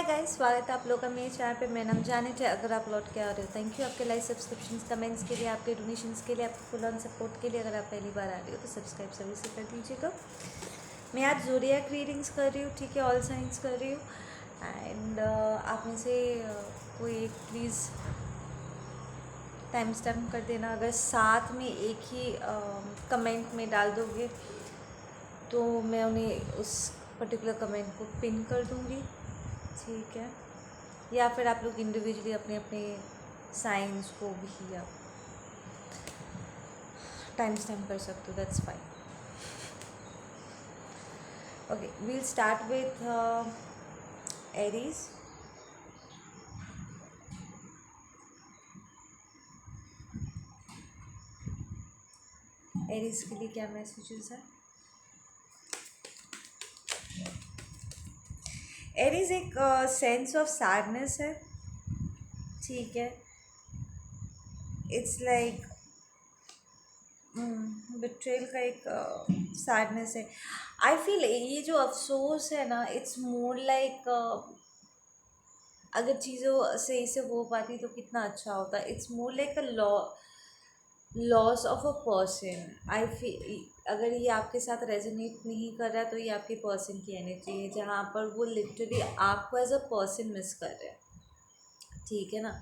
Hi guys, स्वागत है आप लोगों का मेरे चैनल पे। मैं नाम जाने थे। अगर आप लौट के आ रहे हो, थैंक यू आपके लाइक सब्सक्रिप्शंस कमेंट्स के लिए, आपके डोनेशंस के लिए, आपके फुल ऑन सपोर्ट के लिए। अगर आप पहली बार आ रही हो तो सब्सक्राइब सभी से कर दीजिएगा। मैं आज ज़ोडिएक रीडिंग्स कर रही हूँ, ठीक है, ऑल साइंस कर रही हूँ। एंड आप में से कोई एक प्लीज़ टाइम स्टैम्प कर देना। अगर साथ में एक ही कमेंट में डाल दोगे तो मैं उन्हें उस पर्टिकुलर कमेंट को पिन कर दूँगी, ठीक है। या फिर आप लोग इंडिविजुअली अपने अपने साइंस को भी आप टाइम स्टैम्प कर सकते हो, that's fine. Okay, we'll start with Aries. Aries के लिए क्या मैसेजेस है? एरीज एक सेंस ऑफ सैडनेस है, ठीक है। इट्स लाइक बिट्रेल का एक सैडनेस है। आई फील ये जो अफसोस है ना, इट्स मोर लाइक अगर चीज़ों सही से हो पाती तो कितना अच्छा होता। It's more like a loss of a person. I feel अगर ये आपके साथ रेजोनेट नहीं कर रहा तो ये आपके पर्सन की एनर्जी है, जहाँ पर वो लिटरली आपको एज अ पर्सन मिस कर रहे हैं, ठीक है ना।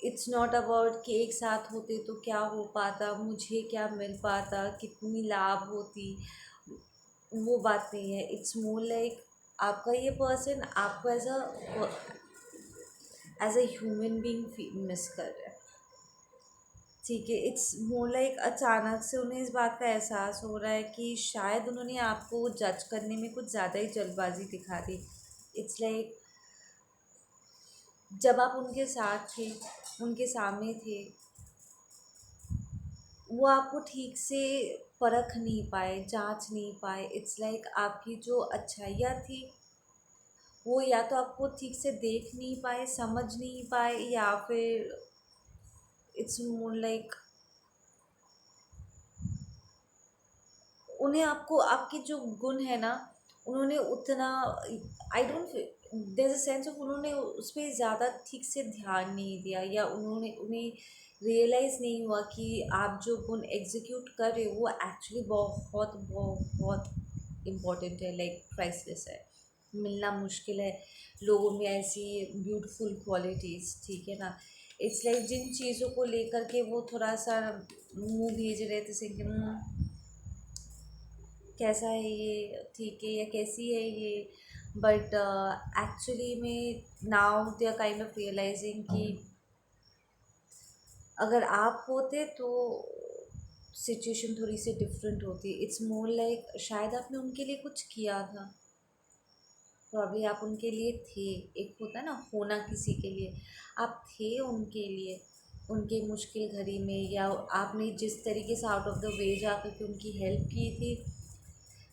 इट्स नॉट अबाउट कि एक साथ होते तो क्या हो पाता, मुझे क्या मिल पाता, कितनी लाभ होती, वो बात नहीं है। इट्स मोर लाइक आपका ये पर्सन आपको as a human being miss कर रहा है, ठीक है। इट्स मोर लाइक अचानक से उन्हें इस बात का एहसास हो रहा है कि शायद उन्होंने आपको जज करने में कुछ ज़्यादा ही जल्दबाजी दिखा दी। इट्स लाइक जब आप उनके साथ थे, उनके सामने थे, वो आपको ठीक से परख नहीं पाए, जांच नहीं पाए। इट्स लाइक आपकी जो अच्छाइयाँ थी वो या तो आपको ठीक से देख नहीं पाए, समझ नहीं पाए, या फिर इट्स मोर लाइक उन्हें आपको आपके जो गुण है ना, उन्होंने उतना I don't there is a sense of उन्होंने उस पर ज़्यादा ठीक से ध्यान नहीं दिया, या उन्हें रियलाइज़ नहीं हुआ कि आप जो गुण एग्जीक्यूट कर रहे हो वो एक्चुअली बहुत बहुत इम्पोर्टेंट है, लाइक प्राइसलेस है। मिलना मुश्किल है लोगों में ऐसी ब्यूटीफुल क्वालिटीज़, ठीक है ना। इट्स लाइक जिन चीज़ों को लेकर के वो थोड़ा सा मुंह भेज रहे थे सिंह, कैसा है ये, ठीक है, या कैसी है ये, बट एक्चुअली में now they are kind of realising कि अगर आप होते तो सिचुएशन थोड़ी सी डिफरेंट होती। इट्स मोर लाइक शायद आपने उनके लिए कुछ किया था, प्रॉब्ली आप उनके लिए थे। एक होता है ना होना किसी के लिए, आप थे उनके लिए उनके मुश्किल घड़ी में, या आपने जिस तरीके से आउट ऑफ द वे जा कर के उनकी हेल्प की थी।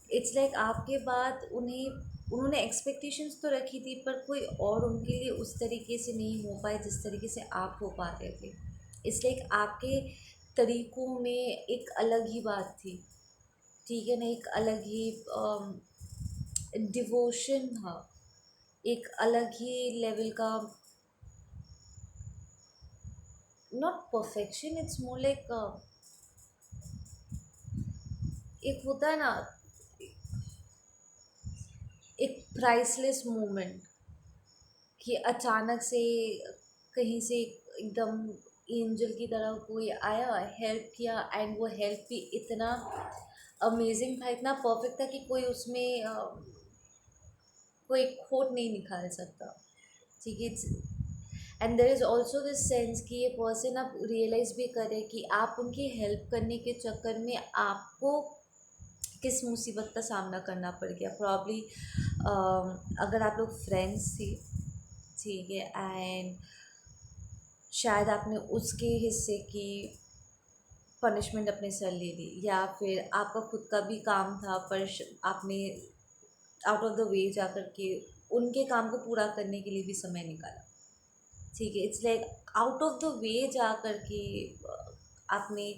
इट्स लाइक आपके बाद उन्होंने एक्सपेक्टेशंस तो रखी थी, पर कोई और उनके लिए उस तरीके से नहीं हो पाए जिस तरीके से आप हो पा रहे थे। इट्स लाइक आपके तरीक़ों में एक अलग ही बात थी, ठीक है ना, एक अलग ही डिवोशन था, एक अलग ही लेवल का, not perfection, it's more like एक होता है ना, एक प्राइसलेस मोमेंट कि अचानक से कहीं से एकदम एंजल की तरह कोई आया, हेल्प किया, एंड वो हेल्प भी इतना अमेजिंग था, इतना परफेक्ट था कि कोई उसमें कोई खोट नहीं निकाल सकता, ठीक है। And there is also this sense कि ये पर्सन अब रियलाइज़ भी करे कि आप उनकी हेल्प करने के चक्कर में आपको किस मुसीबत का सामना करना पड़ गया। प्रॉब्ली अगर आप लोग फ्रेंड्स थे, ठीक है, एंड शायद आपने उसके हिस्से की पनिशमेंट अपने सर ले ली, या फिर आपका खुद का भी काम था पर आपने आउट ऑफ द वे जा कर के उनके काम को पूरा करने के लिए भी समय निकाला, ठीक है। It's like out of the way जा कर के आपने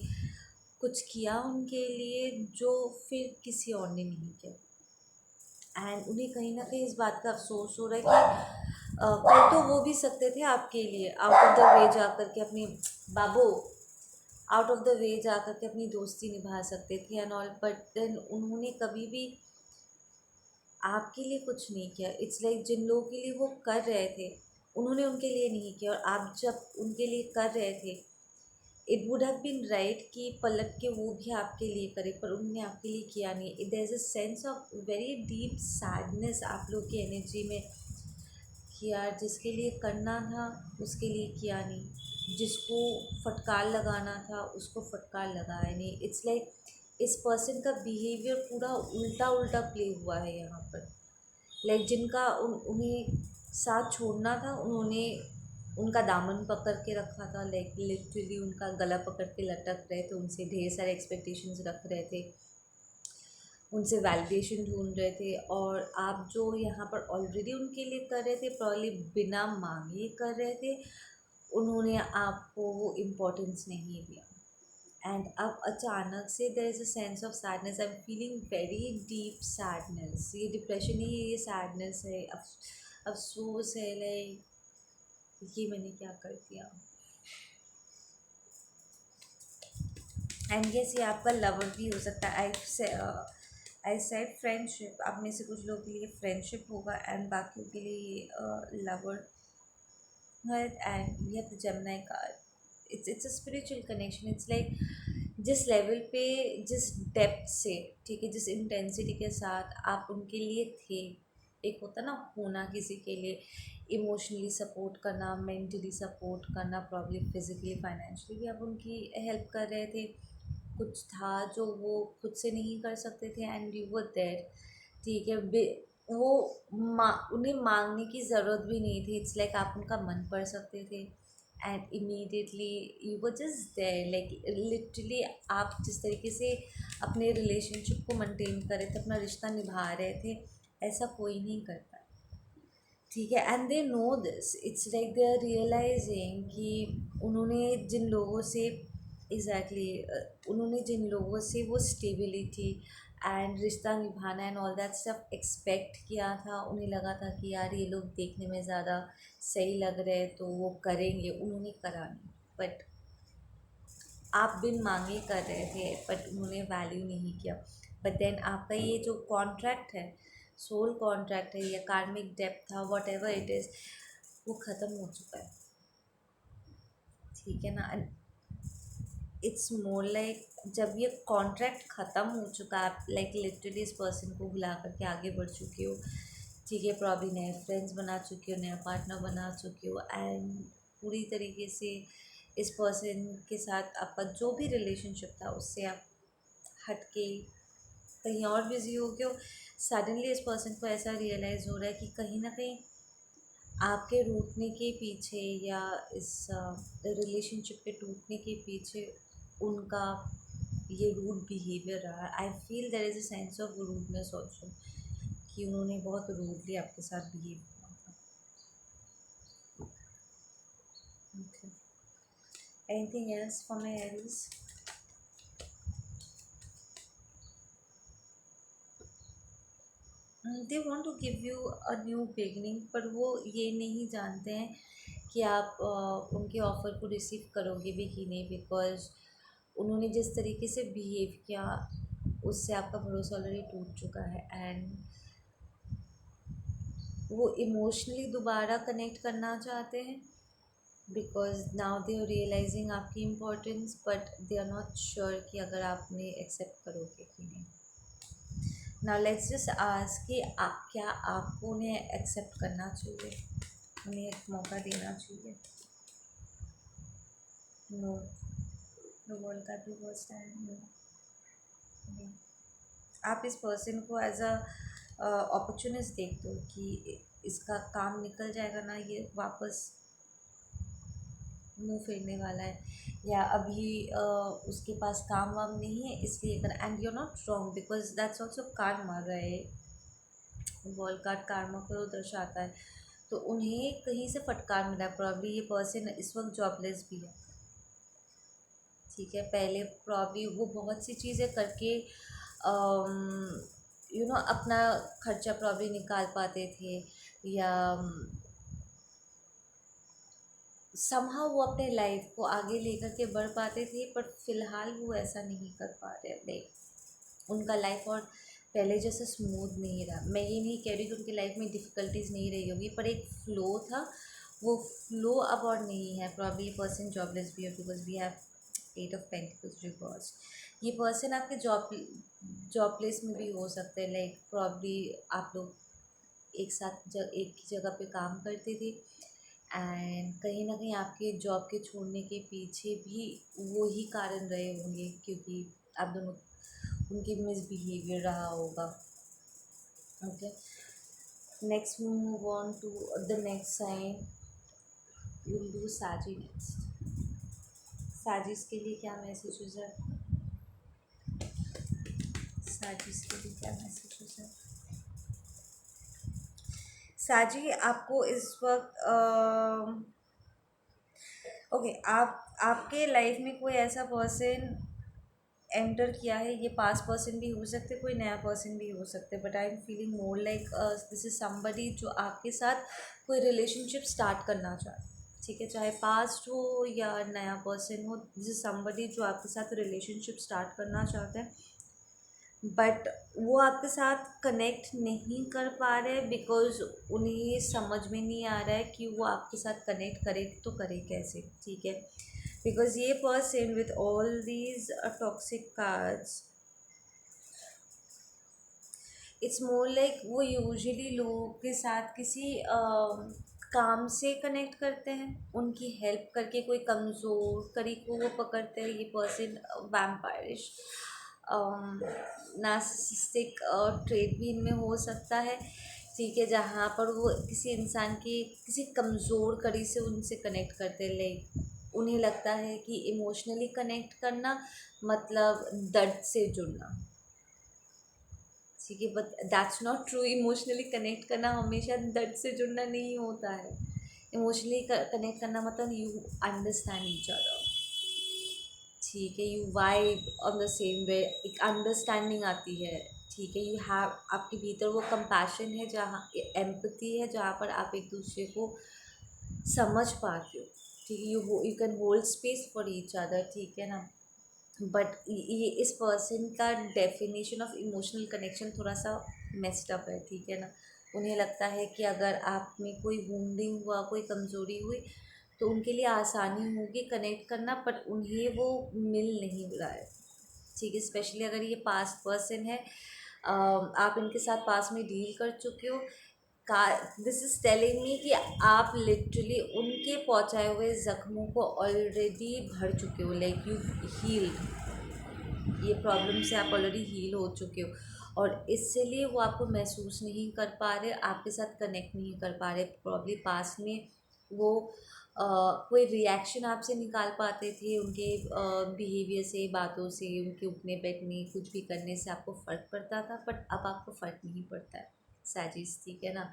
कुछ किया उनके लिए जो फिर किसी और ने नहीं किया, एंड उन्हें कहीं ना कहीं इस बात का अफसोस हो रहा है कर तो वो भी सकते थे आपके लिए, आउट ऑफ द वे जा कर के अपनी बाबू आउट ऑफ द वे जा कर के अपनी दोस्ती निभा सकते थे एंड ऑल, बट देन उन्होंने कभी भी आपके लिए कुछ नहीं किया। इट्स लाइक जिन लोगों के लिए वो कर रहे थे उन्होंने उनके लिए नहीं किया, और आप जब उनके लिए कर रहे थे it would have been right कि पलट के वो भी आपके लिए करे, पर उन्होंने आपके लिए किया नहीं। There is a sense of very deep sadness आप लोग की एनर्जी में कि यार जिसके लिए करना था उसके लिए किया नहीं, जिसको फटकार लगाना था उसको फटकार लगाया नहीं। इट्स लाइक इस पर्सन का बिहेवियर पूरा उल्टा उल्टा प्ले हुआ है यहाँ पर। लाइक जिनका उन्हें साथ छोड़ना था उन्होंने उनका दामन पकड़ के रखा था, लाइक लिटरली उनका गला पकड़ के लटक रहे थे, उनसे ढेर सारे एक्सपेक्टेशंस रख रहे थे, उनसे वैलिडेशन ढूंढ रहे थे, और आप जो यहाँ पर ऑलरेडी उनके लिए कर रहे थे प्रॉब्ली बिना मांगे कर रहे थे, उन्होंने आपको वो इम्पोर्टेंस नहीं दिया। एंड अब अचानक से there is a sense of sadness, I am feeling very deep sadness. ये डिप्रेशन नहीं है, ये सैडनेस है, अफसोस है, लाइक ये मैंने क्या कर दिया। एंड यस ये आपका लवर भी हो सकता है। आई सेड फ्रेंडशिप, आप में से कुछ लोगों के लिए फ्रेंडशिप होगा एंड बाकियों के लिए लवर है। And we have the Gemini card, it's a spiritual connection. It's like जिस लेवल पे, जिस डेप्थ से, ठीक है, जिस इंटेंसिटी के साथ आप उनके लिए थे, एक होता ना होना किसी के लिए, इमोशनली सपोर्ट करना, मेंटली सपोर्ट करना, प्रॉब्ली फिजिकली फाइनेंशियली भी आप उनकी हेल्प कर रहे थे। कुछ था जो वो खुद से नहीं कर सकते थे एंड यू वर देयर, ठीक है। वो उन्हें मांगने की ज़रूरत भी नहीं थी। इट्स लाइक आप उनका मन पढ़ सकते थे and immediately you were just there. Like literally आप जिस तरीके से अपने रिलेशनशिप को मेंटेन कर रहे थे, अपना रिश्ता निभा रहे थे, ऐसा कोई नहीं करता, ठीक है। And they know this, it's like they are realising कि उन्होंने जिन लोगों से एग्जैक्टली उन्होंने जिन लोगों से वो स्टेबिलिटी एंड रिश्ता निभाना and all that stuff expect किया था, उन्हें लगा था कि यार ये लोग देखने में ज़्यादा सही लग रहे हैं तो वो करेंगे, उन्होंने करा नहीं। बट आप बिन मांगे कर रहे थे बट उन्होंने वैल्यू नहीं किया। बट देन आपका ये जो कॉन्ट्रैक्ट है, सोल कॉन्ट्रैक्ट है या कार्मिक डेप्थ था, वॉट एवर इट इज़, वो ख़त्म हो चुका है, ठीक है ना। इट्स मोर लाइक जब ये कॉन्ट्रैक्ट ख़त्म हो चुका है, आप लाइक लिटरली इस पर्सन को भुला करके आगे बढ़ चुके हो, ठीक है, प्रॉब्ली नए फ्रेंड्स बना चुके हो, नया पार्टनर बना चुके हो, एंड पूरी तरीके से इस पर्सन के साथ आपका जो भी रिलेशनशिप था उससे आप हट के कहीं और बिजी हो गए हो। सडनली इस पर्सन को ऐसा रियलाइज़ हो रहा है कि कहीं ना कहीं आपके रूठने के पीछे या इस रिलेशनशिप के टूटने के पीछे उनका ये रूड बिहेवियर रहा है। I feel there is a sense of rudeness also, कि उन्होंने बहुत रूडली आपके साथ बिहेव किया था। Okay, anything else for my Aries? They want to give you a new beginning, पर वो ये नहीं जानते हैं कि आप उनके ऑफ़र को रिसीव करोगे भी कि नहीं, बिकॉज उन्होंने जिस तरीके से बिहेव किया उससे आपका भरोसा ऑलरेडी टूट चुका है। एंड वो इमोशनली दोबारा कनेक्ट करना चाहते हैं because now they are realising आपकी importance, but they are not sure कि अगर आपने एक्सेप्ट करोगे कि नहीं। नाउ लेट्स जस्ट आस्क कि आप क्या आपको उन्हें एक्सेप्ट करना चाहिए, उन्हें एक मौका देना चाहिए? नो, द वर्ल्ड का भी फर्स्ट टाइम नो, नहीं। आप इस पर्सन को एज अ अपॉर्चुनिस्ट देखते हो कि इसका काम निकल जाएगा ना, ये वापस मुंह फेरने वाला है, या अभी उसके पास काम वाम नहीं है इसलिए कर। And you are not wrong because that's also karma, right. World card karma को दर्शाता है, तो उन्हें कहीं से फटकार मिला है। प्रॉब्ली ये पर्सन इस वक्त जॉबलेस भी है, ठीक है। पहले प्रॉब्ली वो बहुत सी चीज़ें करके अपना खर्चा प्रॉब्ली निकाल पाते थे, या समहाउ वो अपने लाइफ को आगे लेकर के बढ़ पाते थे, पर फिलहाल वो ऐसा नहीं कर पा रहे। लाइक उनका लाइफ और पहले जैसा स्मूथ नहीं रहा। मैं ये नहीं कह रही कि उनकी लाइफ में डिफ़िकल्टीज नहीं रही होगी, पर एक फ्लो था, वो फ्लो अब और नहीं है। प्रॉब्ली ये पर्सन जॉबलेस भी है, because we have eight of pentacles reverse. ये पर्सन आपके जॉब प्लेस में भी हो सकते हैं। लाइक प्रॉब्ली आप लोग एक ही जगह पे काम करते थे, एंड कहीं ना कहीं आपके जॉब के छोड़ने के पीछे भी वो ही कारण रहे होंगे, क्योंकि आप दोनों उनकी मिसबिहेवियर रहा होगा। Okay, next move on to the next sign. Will do Sagi next. साजिश के लिए क्या मैसेजेस है? साजिश के लिए क्या मैसेजेस है? साजी, आपको इस वक्त ओके आपके लाइफ में कोई ऐसा पर्सन एंटर किया है। ये पास्ट पर्सन भी हो सकते, कोई नया पर्सन भी हो सकते, but I am feeling more like this is somebody जो आपके साथ कोई रिलेशनशिप स्टार्ट करना चाहता है। ठीक है, चाहे पास्ट हो या नया पर्सन हो, दिस इज समबडी जो आपके साथ रिलेशनशिप स्टार्ट करना चाहते हैं, बट वो आपके साथ कनेक्ट नहीं कर पा रहे, बिकॉज उन्हें ये समझ में नहीं आ रहा है कि वो आपके साथ कनेक्ट करे तो करे कैसे। ठीक है, बिकॉज ये person with all these toxic cards, it's more like वो यूजुअली लोगों के साथ किसी काम से कनेक्ट करते हैं, उनकी हेल्प करके कोई कमज़ोर करी को वो पकड़ते हैं। ये पर्सन वैम्पायरिश नार्सिसिस्टिक ट्रेट भी इनमें हो सकता है। ठीक है, जहाँ पर वो किसी इंसान की किसी कमज़ोर कड़ी से उनसे कनेक्ट करते हैं। लाइक उन्हें लगता है कि इमोशनली कनेक्ट करना मतलब दर्द से जुड़ना। ठीक है, but that's not true. Emotionally connect करना हमेशा दर्द से जुड़ना नहीं होता है। इमोशनली कनेक्ट करना मतलब यू अंडरस्टैंड ईच अदर। ठीक है, you vibe on the same way, एक अंडरस्टैंडिंग आती है। ठीक है, यू हैव आपके भीतर वो कंपैशन है, जहाँ एम्पैथी है, जहाँ पर आप एक दूसरे को समझ पाते हो। ठीक है, you can hold space for each other. ठीक है ना, बट ये इस पर्सन का डेफिनेशन ऑफ इमोशनल कनेक्शन थोड़ा सा मेस्ड अप है। ठीक है ना, उन्हें लगता है कि अगर आप में कोई वुंडिंग हुआ, कोई कमज़ोरी हुई, तो उनके लिए आसानी होगी कनेक्ट करना, पर उन्हें वो मिल नहीं रहा है। ठीक है, स्पेशली अगर ये पास्ट पर्सन है, आप इनके साथ पास में डील कर चुके हो, का दिस इज़ टेलिंग मी कि आप लिटरली उनके पहुंचाए हुए ज़ख्मों को ऑलरेडी भर चुके हो। लाइक यू हील्ड, ये प्रॉब्लम से आप ऑलरेडी हील हो चुके हो, और इसलिए वो आपको महसूस नहीं कर पा रहे, आपके साथ कनेक्ट नहीं कर पा रहे। प्रॉब्ली पास्ट में वो कोई रिएक्शन आपसे निकाल पाते थे, उनके बिहेवियर से, बातों से, उनके उठने बैठने, कुछ भी करने से आपको फ़र्क पड़ता था, बट अब आपको फ़र्क नहीं पड़ता है। सैजिस, ठीक है ना,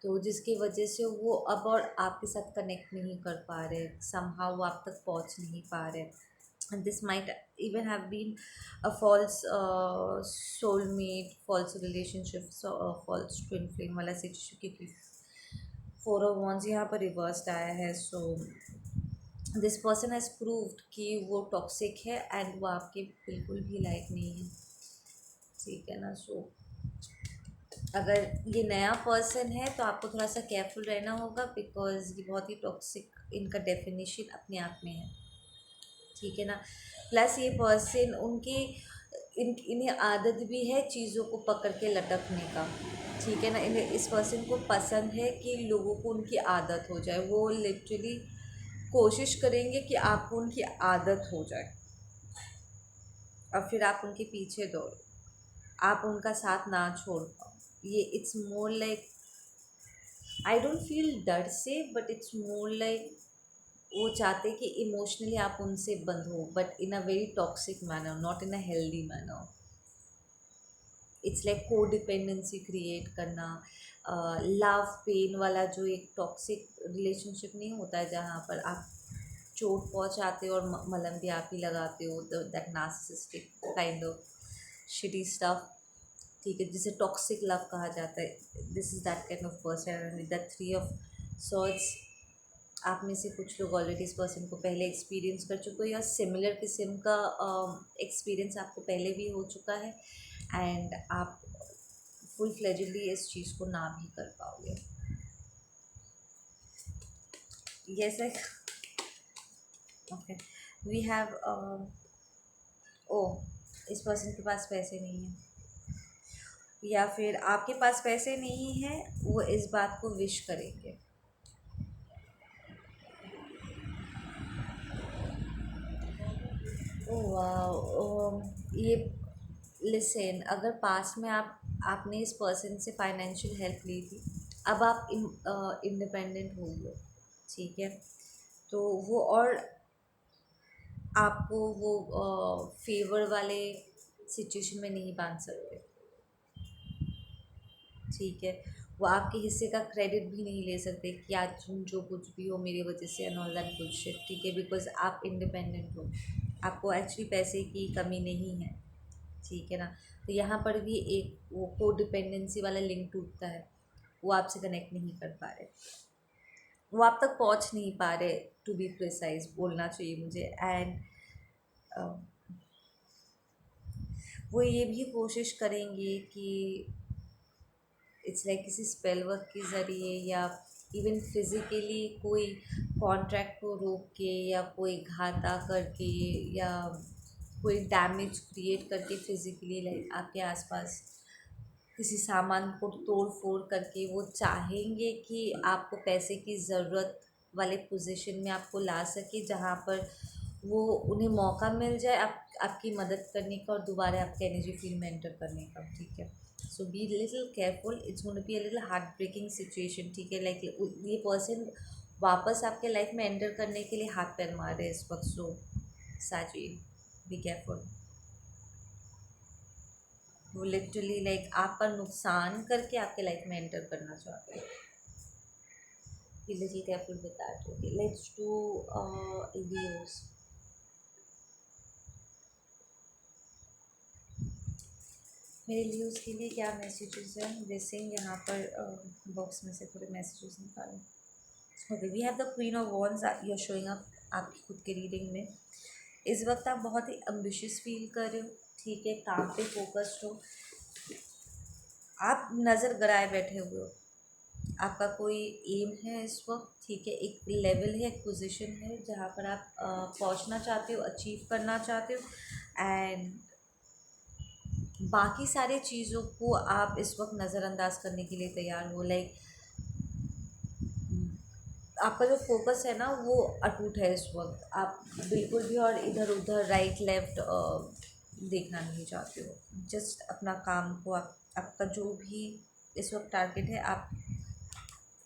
तो जिसकी वजह से वो अब और आपके साथ कनेक्ट नहीं कर पा रहे, समहाउ वो आप तक पहुंच नहीं पा रहे। and this might even have been a false soulmate, false relationship, so false twin flame वाला सिचुएशन, क्योंकि फोर ऑफ वॉन्स यहाँ पर रिवर्स्ड आया है। So this person has proved कि वो टॉक्सिक है एंड वो आपके बिल्कुल भी लायक नहीं है। ठीक है ना, सो अगर ये नया पर्सन है तो आपको थोड़ा सा केयरफुल रहना होगा, बिकॉज ये बहुत ही टॉक्सिक इनका डेफिनेशन अपने आप में है। ठीक है ना, प्लस ये पर्सन उनकी इन्हें आदत भी है चीज़ों को पकड़ के लटकने का। ठीक है ना, इन्हें इस पर्सन को पसंद है कि लोगों को उनकी आदत हो जाए। वो लिटरली कोशिश करेंगे कि आपको उनकी आदत हो जाए और फिर आप उनके पीछे दौड़ो, आप उनका साथ ना छोड़ पाओ। ये it's more like, I don't feel डर से, बट इट्स मोर लाइक वो चाहते कि इमोशनली आप उनसे बंध हो, but in a very toxic manner, not in a healthy manner. It's like को डिपेंडेंसी क्रिएट करना, लव पेन वाला जो एक टॉक्सिक रिलेशनशिप नहीं होता है, जहाँ पर आप चोट पहुँचाते हो और मलहम भी आप ही लगाते हो, that narcissistic kind of shitty stuff. ठीक है, जिसे टॉक्सिक लव कहा जाता है। This is that kind of person with the three of swords. आप में से कुछ लोग ऑलरेडी इस पर्सन को पहले एक्सपीरियंस कर चुके हो या सिमिलर किस्म का एक्सपीरियंस आपको पहले भी हो चुका है, एंड आप फुल फ्लेजेडली इस चीज़ को ना भी कर पाओगे। यस, ओके, वी हैव ओ, इस पर्सन के पास पैसे नहीं है, या फिर आपके पास पैसे नहीं हैं, वो इस बात को विश करेंगे। ओ वाह, ये लिसन, अगर पास्ट में आपने इस पर्सन से फाइनेंशियल हेल्प ली थी, अब आप इंडिपेंडेंट हो गए, ठीक है, तो वो और आपको वो फेवर वाले सिचुएशन में नहीं बांध सकते, ठीक है, वो आपके हिस्से का क्रेडिट भी नहीं ले सकते कि आज तुम जो कुछ भी हो मेरी वजह से एंड ऑल दैट बुलशिट, ठीक है, बिकॉज आप इंडिपेंडेंट हो, आपको एक्चुअली पैसे की कमी नहीं है, ठीक है ना। तो यहाँ पर भी एक वो को डिपेंडेंसी वाला लिंक टूटता है, वो आपसे कनेक्ट नहीं कर पा रहे, वो आप तक पहुँच नहीं पा रहे, टू बी प्रिसाइज बोलना चाहिए मुझे, एंड वो ये भी कोशिश करेंगे कि इट्स लाइक किसी स्पेल वर्क के ज़रिए या इवन फिज़िकली कोई कॉन्ट्रैक्ट को रोक के या कोई घाता करके या कोई डैमेज क्रिएट करके फिज़िकली लाइक आपके आसपास किसी सामान को तोड़ फोड़ करके वो चाहेंगे कि आपको पैसे की ज़रूरत वाले पोजीशन में आपको ला सके, जहाँ पर वो उन्हें मौका मिल जाए आपकी मदद करने का और दोबारा आपके एनर्जी फील्ड में एंटर करने का, ठीक है। So be little careful, it's gonna be a little heart breaking situation, ठीक है, लाइक ये पर्सन वापस आपके लाइफ में एंटर करने के लिए हाथ पैर मार रहे हैं इस वक्त, सो साजी बी केयरफुल। वो लिटरली लाइक आपका नुकसान करके आपके लाइफ में एंटर करना चाहते हैं। Be little careful with that. Okay, let's do Leos. मेरे लियोस के लिए क्या मैसेजेस हैं, ब्लेसिंग, यहाँ पर बॉक्स में से थोड़े मैसेजेस निकालें। Okay, we have the queen of wands, you are showing up आपकी खुद के रीडिंग में। इस वक्त आप बहुत ही एम्बिशियस फील कर रहे हो, ठीक है, काम पे फोकस्ड हो, आप नज़र गड़ाए बैठे हुए हो, आपका कोई एम है इस वक्त, ठीक है, एक लेवल है, एक पोजीशन है जहाँ पर आप पहुँचना चाहते हो, अचीव करना चाहते हो, एंड बाकी सारी चीज़ों को आप इस वक्त नज़रअंदाज करने के लिए तैयार हो, लाइक आपका जो फोकस है ना वो अटूट है इस वक्त, आप बिल्कुल भी और इधर उधर राइट लेफ्ट देखना नहीं चाहते हो, जस्ट अपना काम को आपका जो भी इस वक्त टारगेट है आप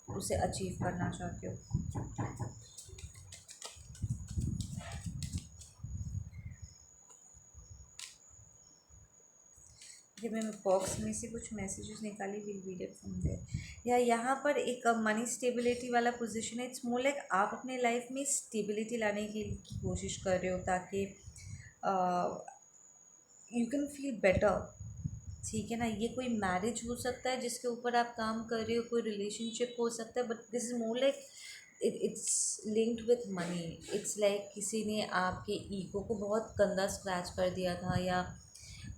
उसे अचीव करना चाहते हो। जब मैं बॉक्स में से कुछ मैसेजेस निकाली, will read it from there. या यहाँ पर एक मनी स्टेबिलिटी वाला पोजीशन है, इट्स मोर लाइक आप अपने लाइफ में स्टेबिलिटी लाने की कोशिश कर रहे हो ताकि यू कैन फील बेटर, ठीक है ना। ये कोई मैरिज हो सकता है जिसके ऊपर आप काम कर रहे हो, कोई रिलेशनशिप हो सकता है, but this is more like it's linked with money. It's like किसी ने आपके ईगो को बहुत गंदा स्क्रैच कर दिया था या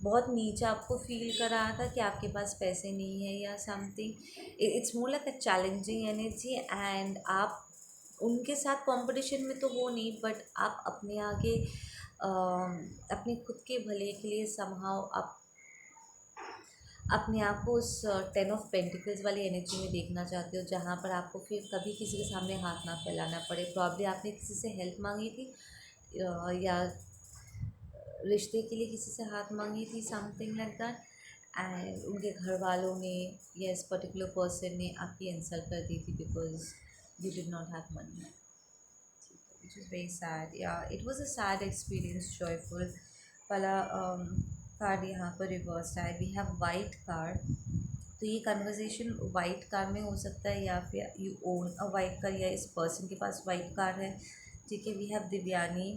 बहुत नीचा आपको फील कराया था कि आपके पास पैसे नहीं है या something. It's more like a challenging energy, and आप उनके साथ कंपटीशन में तो हो नहीं, बट आप अपने आगे अपने खुद के भले के लिए समहाउ आप अपने आप को उस 10 ऑफ पेंटिकल्स वाली एनर्जी में देखना चाहते हो, जहाँ पर आपको फिर कभी किसी के सामने हाथ ना फैलाना पड़े। प्रॉब्लली आपने किसी से हेल्प मांगी थी या रिश्ते के लिए किसी से हाथ मांगी थी, समथिंग लाइक दैट, एंड उनके घर वालों ने या इस पर्टिकुलर पर्सन ने आपकी इंसल्ट कर दी थी because you did not have money, which is very sad. Yeah it was a sad experience. Joyful वाला कार्ड यहाँ पर रिवर्स है। वी हैव वाइट कार्ड, तो ये कन्वर्जेशन वाइट कार में हो सकता है या फिर you own a white car या इस पर्सन के पास वाइट कार है, ठीक है। We have Divyani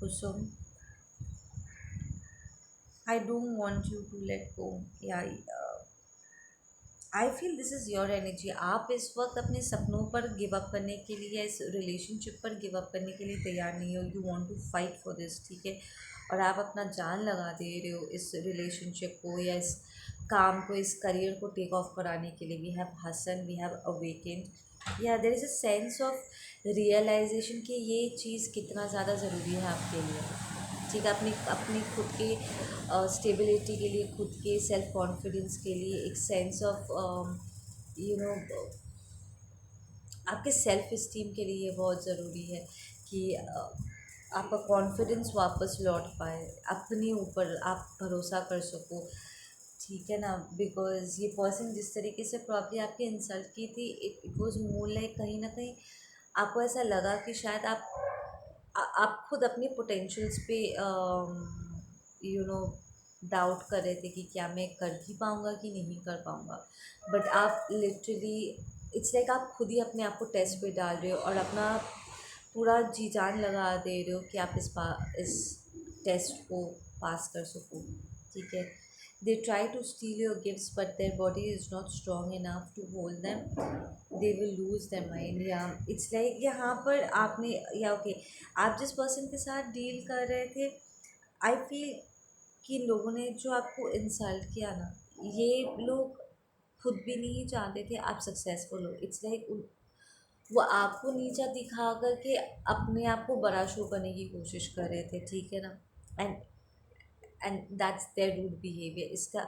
Kusum, I don't want you to let go, yeah I feel this is your energy. आप इस वक्त अपने सपनों पर गिव अप करने के लिए या इस रिलेशनशिप पर गिव अप करने के लिए तैयार नहीं हो। You want to fight for this, ठीक है। और आप अपना जान लगा दे रहे हो इस रिलेशनशिप को या इस काम को, इस करियर को टेक ऑफ कराने के लिए। We have Hasan, we have awakened, yeah there is a sense of realisation कि ये चीज़ कितना ज़्यादा ज़रूरी है आपके लिए, ठीक है। अपनी अपनी खुद के स्टेबिलिटी के लिए, खुद के सेल्फ कॉन्फिडेंस के लिए, एक सेंस ऑफ यू नो आपके सेल्फ इस्टीम के लिए बहुत ज़रूरी है कि आपका कॉन्फिडेंस वापस लौट पाए, अपने ऊपर आप भरोसा कर सको, ठीक है ना। बिकॉज ये पर्सन जिस तरीके से प्रॉब्ली आपकी इंसल्ट की थी, इट वॉज मोर लाइक कहीं ना कहीं आपको ऐसा लगा कि शायद आप खुद अपने पोटेंशियल्स पे डाउट कर रहे थे कि क्या मैं कर ही पाऊँगा कि नहीं कर पाऊँगा। बट आप लिटरली, इट्स लाइक आप खुद ही अपने आप को टेस्ट पे डाल रहे हो और अपना पूरा जी जान लगा दे रहे हो कि आप इस टेस्ट को पास कर सको, ठीक है। They try to steal your gifts but their body is not strong enough to hold them, they will lose their mind. या इट्स लाइक यहाँ पर आपने, या ओके, आप जिस पर्सन के साथ डील कर रहे थे, आई फील कि लोगों ने जो आपको इंसल्ट किया ना, ये लोग खुद भी नहीं चाहते थे आप सक्सेसफुल हो। इट्स लाइक वो आपको नीचा दिखा करके अपने आप को बड़ा शो करने की कोशिश कर रहे थे, ठीक है ना। And and that's their rude behaviour. इसका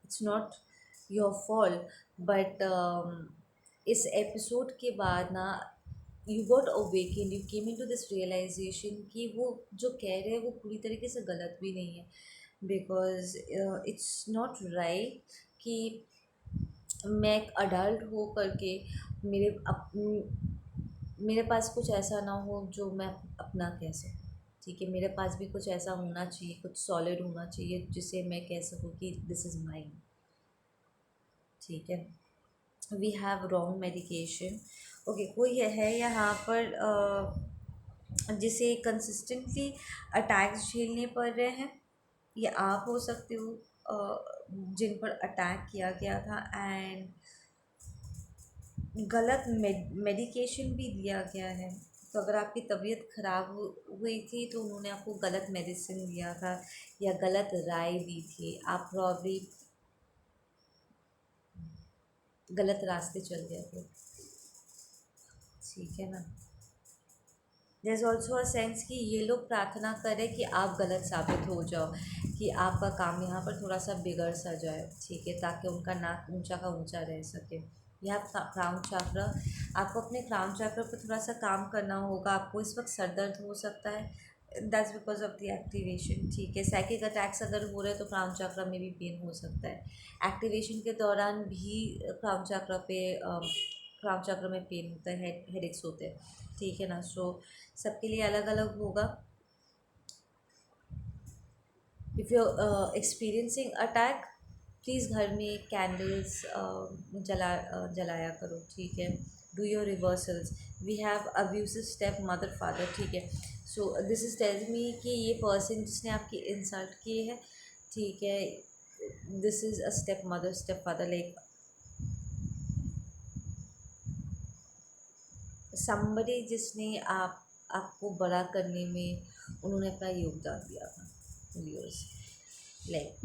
it's not your fault, but इस एपिसोड के बाद ना you got awakened, you came into this realisation कि वो जो कह रहे हैं वो पूरी तरीके से गलत भी नहीं है। बिकॉज इट्स नॉट राइट कि मैं एक अडल्ट हो करके मेरे पास कुछ ऐसा ना हो जो मैं अपना कह सकूँ, ठीक है। मेरे पास भी कुछ ऐसा होना चाहिए, कुछ सॉलिड होना चाहिए जिसे मैं कह सकूँ कि दिस इज़ माइन, ठीक है। We have wrong medication. Okay, कोई है यहाँ पर जिसे कंसिस्टेंटली अटैक्स झेलने पड़ रहे हैं, ये आप हो सकते हो जिन पर अटैक किया गया था, एंड गलत मेडिकेशन भी दिया गया है। तो अगर आपकी तबीयत ख़राब हुई थी तो उन्होंने आपको गलत मेडिसिन दिया था या गलत राय दी थी, आप प्रॉब्ली गलत रास्ते चल गए थे, ठीक है ना। There is also a sense कि ये लोग प्रार्थना करें कि आप गलत साबित हो जाओ, कि आपका काम यहाँ पर थोड़ा सा बिगड़ सा जाए, ठीक है, ताकि उनका नाक ऊंचा का ऊंचा रह सके। यह क्राउन चक्र, आपको अपने क्राउन चक्र पर थोड़ा सा काम करना होगा। आपको इस वक्त सर दर्द हो सकता है, that's because of the activation, ठीक है। साइकिक अटैक्स अगर हो रहे हैं तो क्राउन चक्र में भी पेन हो सकता है। एक्टिवेशन के दौरान भी क्राउन चक्र में पेन होता है, हेडेक्स होते हैं, ठीक है ना। सो सबके लिए अलग अलग होगा। If you experiencing attack, please घर में कैंडल्स जलाया करो, ठीक है। Do your reversals. We have abusive step mother father, ठीक है। So this is telling me कि ये पर्सन जिसने आपकी इंसल्ट की है, ठीक है, this is a step mother step father, like somebody जिसने आपको बड़ा करने में उन्होंने अपना योगदान दिया था। व्यूअर्स, लाइक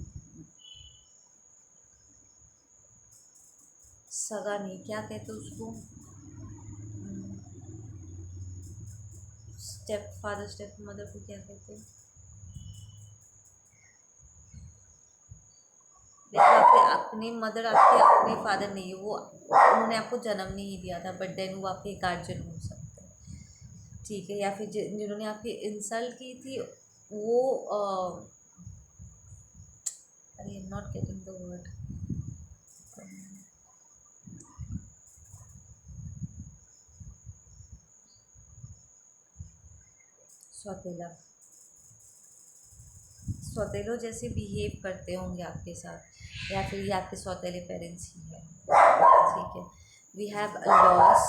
सगा नहीं, क्या कहते उसको, स्टेप फादर स्टेप मदर को क्या कहते हैं। देखो, आपके अपने मदर आपके अपने फादर नहीं है, वो उन्होंने आपको जन्म नहीं दिया था, बट देन वो आपके गार्जियन हो सकते हैं, ठीक है। या फिर जिन्होंने आपकी इंसल्ट की थी वो I am not getting the word, सौतेला, सौतेलों जैसे बिहेव करते होंगे आपके साथ, या फिर ये आपके सौतेले पेरेंट्स ही हैं, ठीक है। वी हैव लॉस,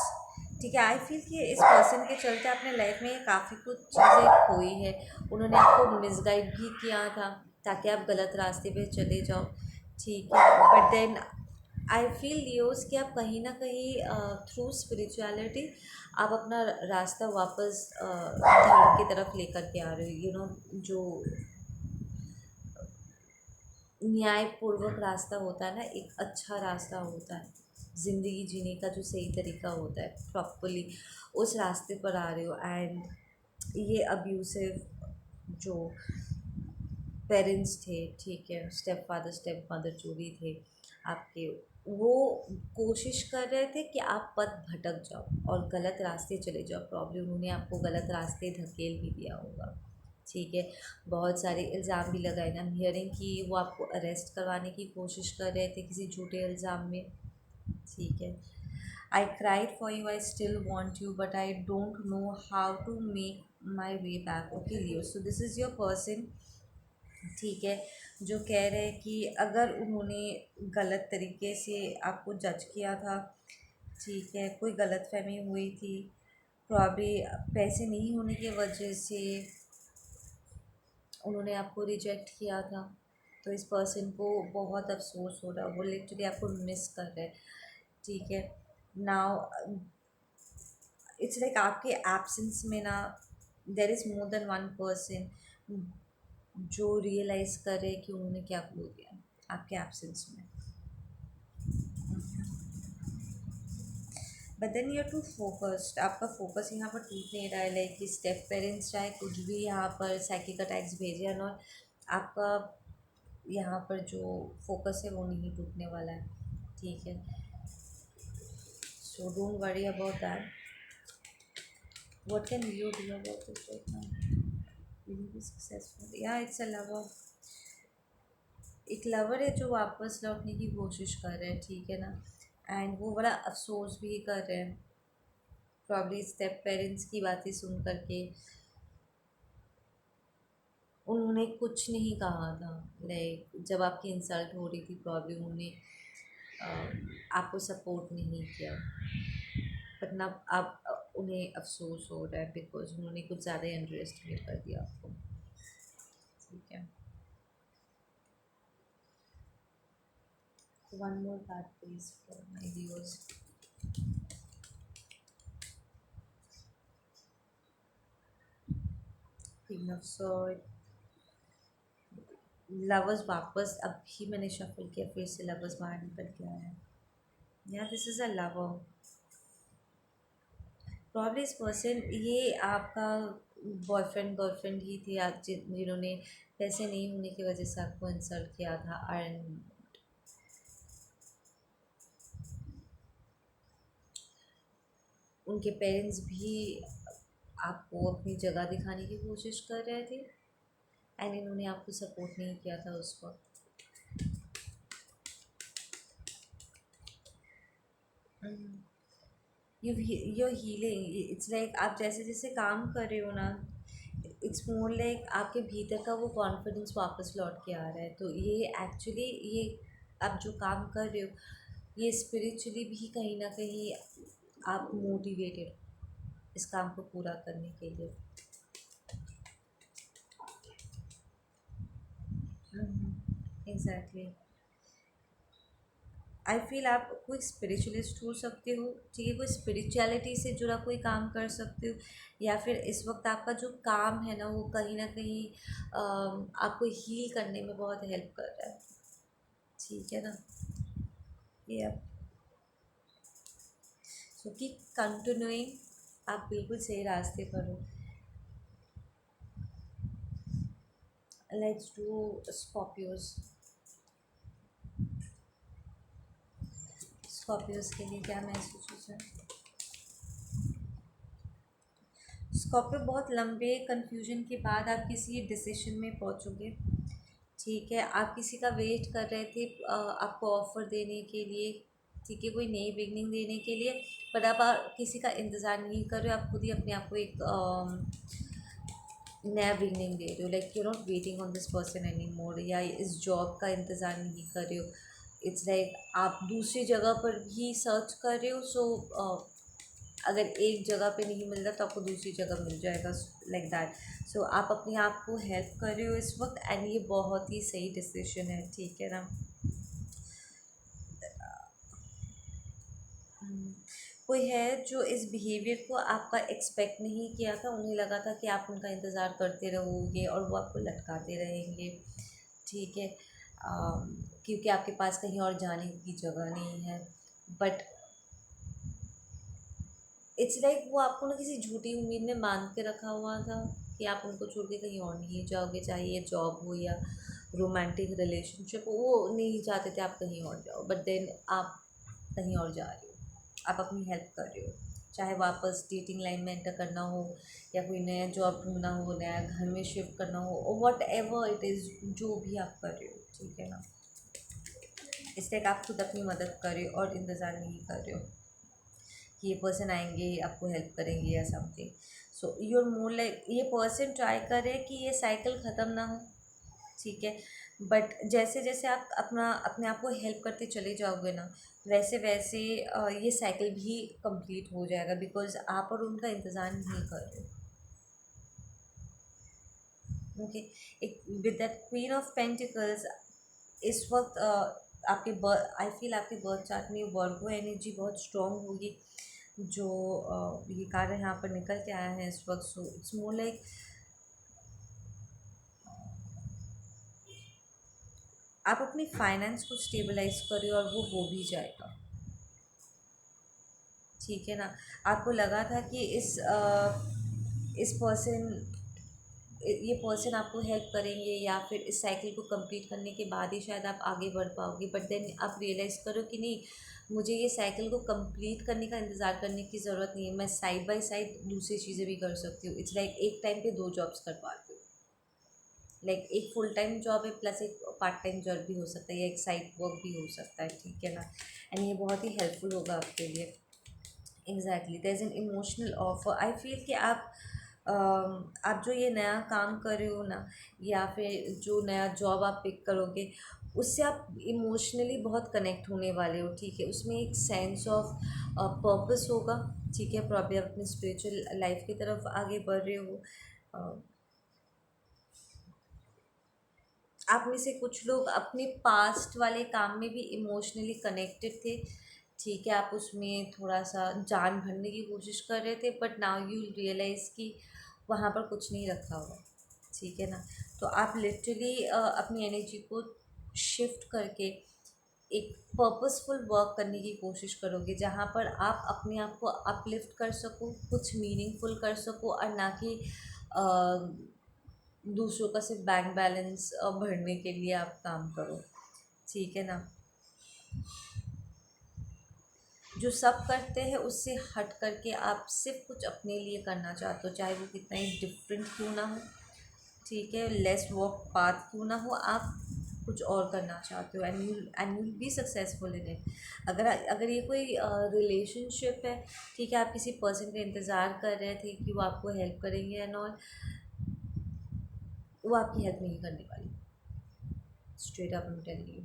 ठीक है। आई फील कि इस पर्सन के चलते अपने लाइफ में काफ़ी कुछ चीज़ें खोई है। उन्होंने आपको मिसगाइड भी किया था ताकि आप गलत रास्ते पे चले जाओ, ठीक है। But then I feel Leos कि आप कहीं ना कहीं थ्रू स्पिरिचुअलिटी आप अपना रास्ता वापस धर्म की तरफ लेकर के आ रहे हो, जो न्यायपूर्वक रास्ता होता है ना, एक अच्छा रास्ता होता है ज़िंदगी जीने का, जो सही तरीका होता है प्रॉपरली, उस रास्ते पर आ रहे हो। एंड ये अब्यूसिव जो पेरेंट्स थे, ठीक है, स्टेप फादर स्टेप मदर जो भी थे आपके, वो कोशिश कर रहे थे कि आप पथ भटक जाओ और गलत रास्ते चले जाओ। प्रॉब्लम उन्होंने आपको गलत रास्ते धकेल भी दिया होगा, ठीक है। बहुत सारे इल्ज़ाम भी लगाए ना, हियरिंग कि वो आपको अरेस्ट करवाने की कोशिश कर रहे थे किसी झूठे इल्ज़ाम में, ठीक है। I cried for you, I still want you, but I don't know how to make my way back. Okay Leo, so this is your person, ठीक है, जो कह रहे हैं कि अगर उन्होंने गलत तरीके से आपको जज किया था, ठीक है, कोई गलतफहमी हुई थी, प्रॉब्ली पैसे नहीं होने की वजह से उन्होंने आपको रिजेक्ट किया था, तो इस पर्सन को बहुत अफसोस हो रहा है, वो लिटरली आपको मिस कर रहे हैं, ठीक है। नाउ इट्स लाइक आपके एब्सेंस में ना, there is more than one person जो रियलाइज़ करे कि उन्होंने क्या खो दिया आपके एब्सेंस में। But then you are too focused, आपका फोकस यहाँ पर टूट नहीं रहा है, लाइक कि स्टेप पेरेंट्स चाहे कुछ भी यहाँ पर साइकिक अटैक्स भेजे या नॉट, आपका यहाँ पर जो फोकस है वो नहीं टूटने वाला है, ठीक है। So don't worry about that. What can you do about this right now? Will you be successful? या इट्स अ लवर, एक लवर है जो वापस लौटने की कोशिश कर रहे हैं, ठीक है ना। एंड वो बड़ा अफसोस भी कर रहे हैं, प्रॉब्ली स्टेप पेरेंट्स की बातें सुन करके। उन्होंने कुछ नहीं कहा था, लाइक जब आपकी इंसल्ट हो रही थी प्रॉब्ली उन्होंने आपको सपोर्ट नहीं किया, बट ना आप उन्हें अफसोस हो रहा है बिकॉज उन्होंने कुछ ज़्यादा ही अंडर एस्टिमेट कर दिया आपको, ठीक है। One more card please for my viewers. Queen of sword, lovers वापस अभी मैंने शफल किया, फिर से लवर्स बाहर निकल के आया है। या this is a lover, probably इस पर्सन ये आपका बॉयफ्रेंड गर्लफ्रेंड ही थे, आप जिन्होंने पैसे नहीं होने की वजह से आपको इंसल्ट किया था। एंड उनके पेरेंट्स भी आपको अपनी जगह दिखाने की कोशिश कर रहे थे, एंड इन्होंने आपको सपोर्ट नहीं किया था उस वक्त। यू हीलिंग, इट्स लाइक आप जैसे जैसे काम कर रहे हो ना, इट्स मोर लाइक आपके भीतर का वो कॉन्फिडेंस वापस लौट के आ रहा है। तो ये एक्चुअली ये आप जो काम कर रहे हो, ये स्पिरिचुअली भी कहीं ना कहीं आप मोटिवेटेड इस काम को पूरा करने के लिए। एग्जैक्टली, आई फील आप कोई स्पिरिचुअलिस्ट हो सकते हो, ठीक है, कोई स्पिरिचुअलिटी से जुड़ा कोई काम कर सकते हो, या फिर इस वक्त आपका जो काम है ना वो कहीं ना कहीं आपको हील करने में बहुत हेल्प कर रहा है, ठीक है ना। ये आप सो कि कंटिन्यूइंग, आप बिल्कुल सही रास्ते पर हो। Let's do Scorpios. स्कॉर्पियोज के लिए क्या मैसेज है? स्कॉर्पियो, बहुत लंबे कन्फ्यूजन के बाद आप किसी डिसीजन में पहुंचोगे, ठीक है। आप किसी का वेट कर रहे थे आपको ऑफ़र देने के लिए, ठीक है, कोई नई बिगनिंग देने के लिए, पर आप किसी का इंतज़ार नहीं कर रहे हो, आप खुद ही अपने आप को एक नया बिगनिंग दे रहे हो, like you not waiting on this person any more, या इस जॉब का इंतज़ार नहीं कर रहे हो। इट्स लाइक आप दूसरी जगह पर भी सर्च कर रहे हो, सो अगर एक जगह पे नहीं मिल रहा तो आपको दूसरी जगह मिल जाएगा, लाइक दैट। सो आप अपने आप को हेल्प कर रहे हो इस वक्त, एंड ये बहुत ही सही डिसीजन है, ठीक है ना। कोई है जो इस बिहेवियर को आपका एक्सपेक्ट नहीं किया था, उन्हें लगा था कि आप उनका इंतज़ार करते रहोगे और वो आपको लटकाते रहेंगे, ठीक है, क्योंकि आपके पास कहीं और जाने की जगह नहीं है। बट इट्स लाइक वो आपको ना किसी झूठी उम्मीद में बांध के रखा हुआ था कि आप उनको छोड़ के कहीं और नहीं जाओगे, चाहे ये जॉब हो या रोमांटिक रिलेशनशिप हो, वो नहीं चाहते थे आप कहीं और जाओ, बट देन आप कहीं और जा रहे हो, आप अपनी हेल्प कर रहे हो, चाहे वापस डेटिंग लाइन में एंटर करना हो या कोई नया जॉब ढूंढना हो, नया घर में शिफ्ट करना हो, और वट एवर इट इज़, जो भी आप कर रहे हो, ठीक है ना। इसलिए आप खुद अपनी मदद कर रहे हो और इंतज़ार नहीं कर रहे हो कि ये पर्सन आएंगे आपको हेल्प करेंगे या something. So you're more like ये पर्सन ट्राई करे कि ये साइकिल ख़त्म ना हो, ठीक है, बट जैसे जैसे आप अपने आप को हेल्प करते चले जाओगे ना, वैसे वैसे ये साइकिल भी कंप्लीट हो जाएगा, बिकॉज आप और उनका इंतज़ार नहीं कर रहे। ओके, एक with that queen of pentacles, इस वक्त आपके बर्थ, आई फील आपके बर्थ चार्ट में वर्गो एनर्जी बहुत स्ट्रॉन्ग होगी, जो ये कार्य यहाँ पर निकल के आया है इस वक्त। सो इट्स मोर लाइक आप अपनी फाइनेंस को स्टेबलाइज करें और वो हो भी जाएगा, ठीक है ना। आपको लगा था कि इस पर्सन, ये पर्सन आपको हेल्प करेंगे या फिर इस साइकिल को कंप्लीट करने के बाद ही शायद आप आगे बढ़ पाओगे, बट देन आप रियलाइज़ करो कि नहीं, मुझे ये साइकिल को कंप्लीट करने का इंतज़ार करने की ज़रूरत नहीं है, मैं साइड बाय साइड दूसरी चीज़ें भी कर सकती हूँ। इट्स लाइक एक टाइम पे 2 जॉब्स कर पाती हूँ, लाइक एक फुल टाइम जॉब है प्लस एक पार्ट टाइम जॉब भी हो सकता है या एक साइड वर्क भी हो सकता है, ठीक है ना। एंड ये बहुत ही हेल्पफुल होगा आपके लिए। Exactly, there is an emotional offer, I feel कि आप जो ये नया काम कर रहे हो ना, या फिर जो नया जॉब आप पिक करोगे, उससे आप इमोशनली बहुत कनेक्ट होने वाले हो, ठीक है। उसमें एक सेंस ऑफ पर्पस होगा, ठीक है, प्रॉब्लम अपनी स्पिरिचुअल लाइफ की तरफ आगे बढ़ रहे हो। आप में से कुछ लोग अपने पास्ट वाले काम में भी इमोशनली कनेक्टेड थे, ठीक है, आप उसमें थोड़ा सा जान भरने की कोशिश कर रहे थे, बट नाउ यू रियलाइज़ कि वहाँ पर कुछ नहीं रखा हुआ, ठीक है ना। तो आप लिटरली अपनी एनर्जी को शिफ्ट करके एक पर्पसफुल वर्क करने की कोशिश करोगे, जहाँ पर आप अपने आप को अपलिफ्ट कर सको, कुछ मीनिंगफुल कर सको, और ना कि दूसरों का सिर्फ बैंक बैलेंस भरने के लिए आप काम करो, ठीक है ना। जो सब करते हैं उससे हट करके आप सिर्फ कुछ अपने लिए करना चाहते हो, चाहे वो कितना ही डिफरेंट क्यों ना हो, ठीक है, लेस वॉक पाथ क्यों ना हो, आप कुछ और करना चाहते हो, and you be successful in it. अगर अगर ये कोई रिलेशनशिप है, ठीक है, आप किसी पर्सन का इंतज़ार कर रहे थे कि वो आपको हेल्प करेंगे एंड ऑल, वो आपकी हेल्प नहीं करने वाली, straight up I am telling you,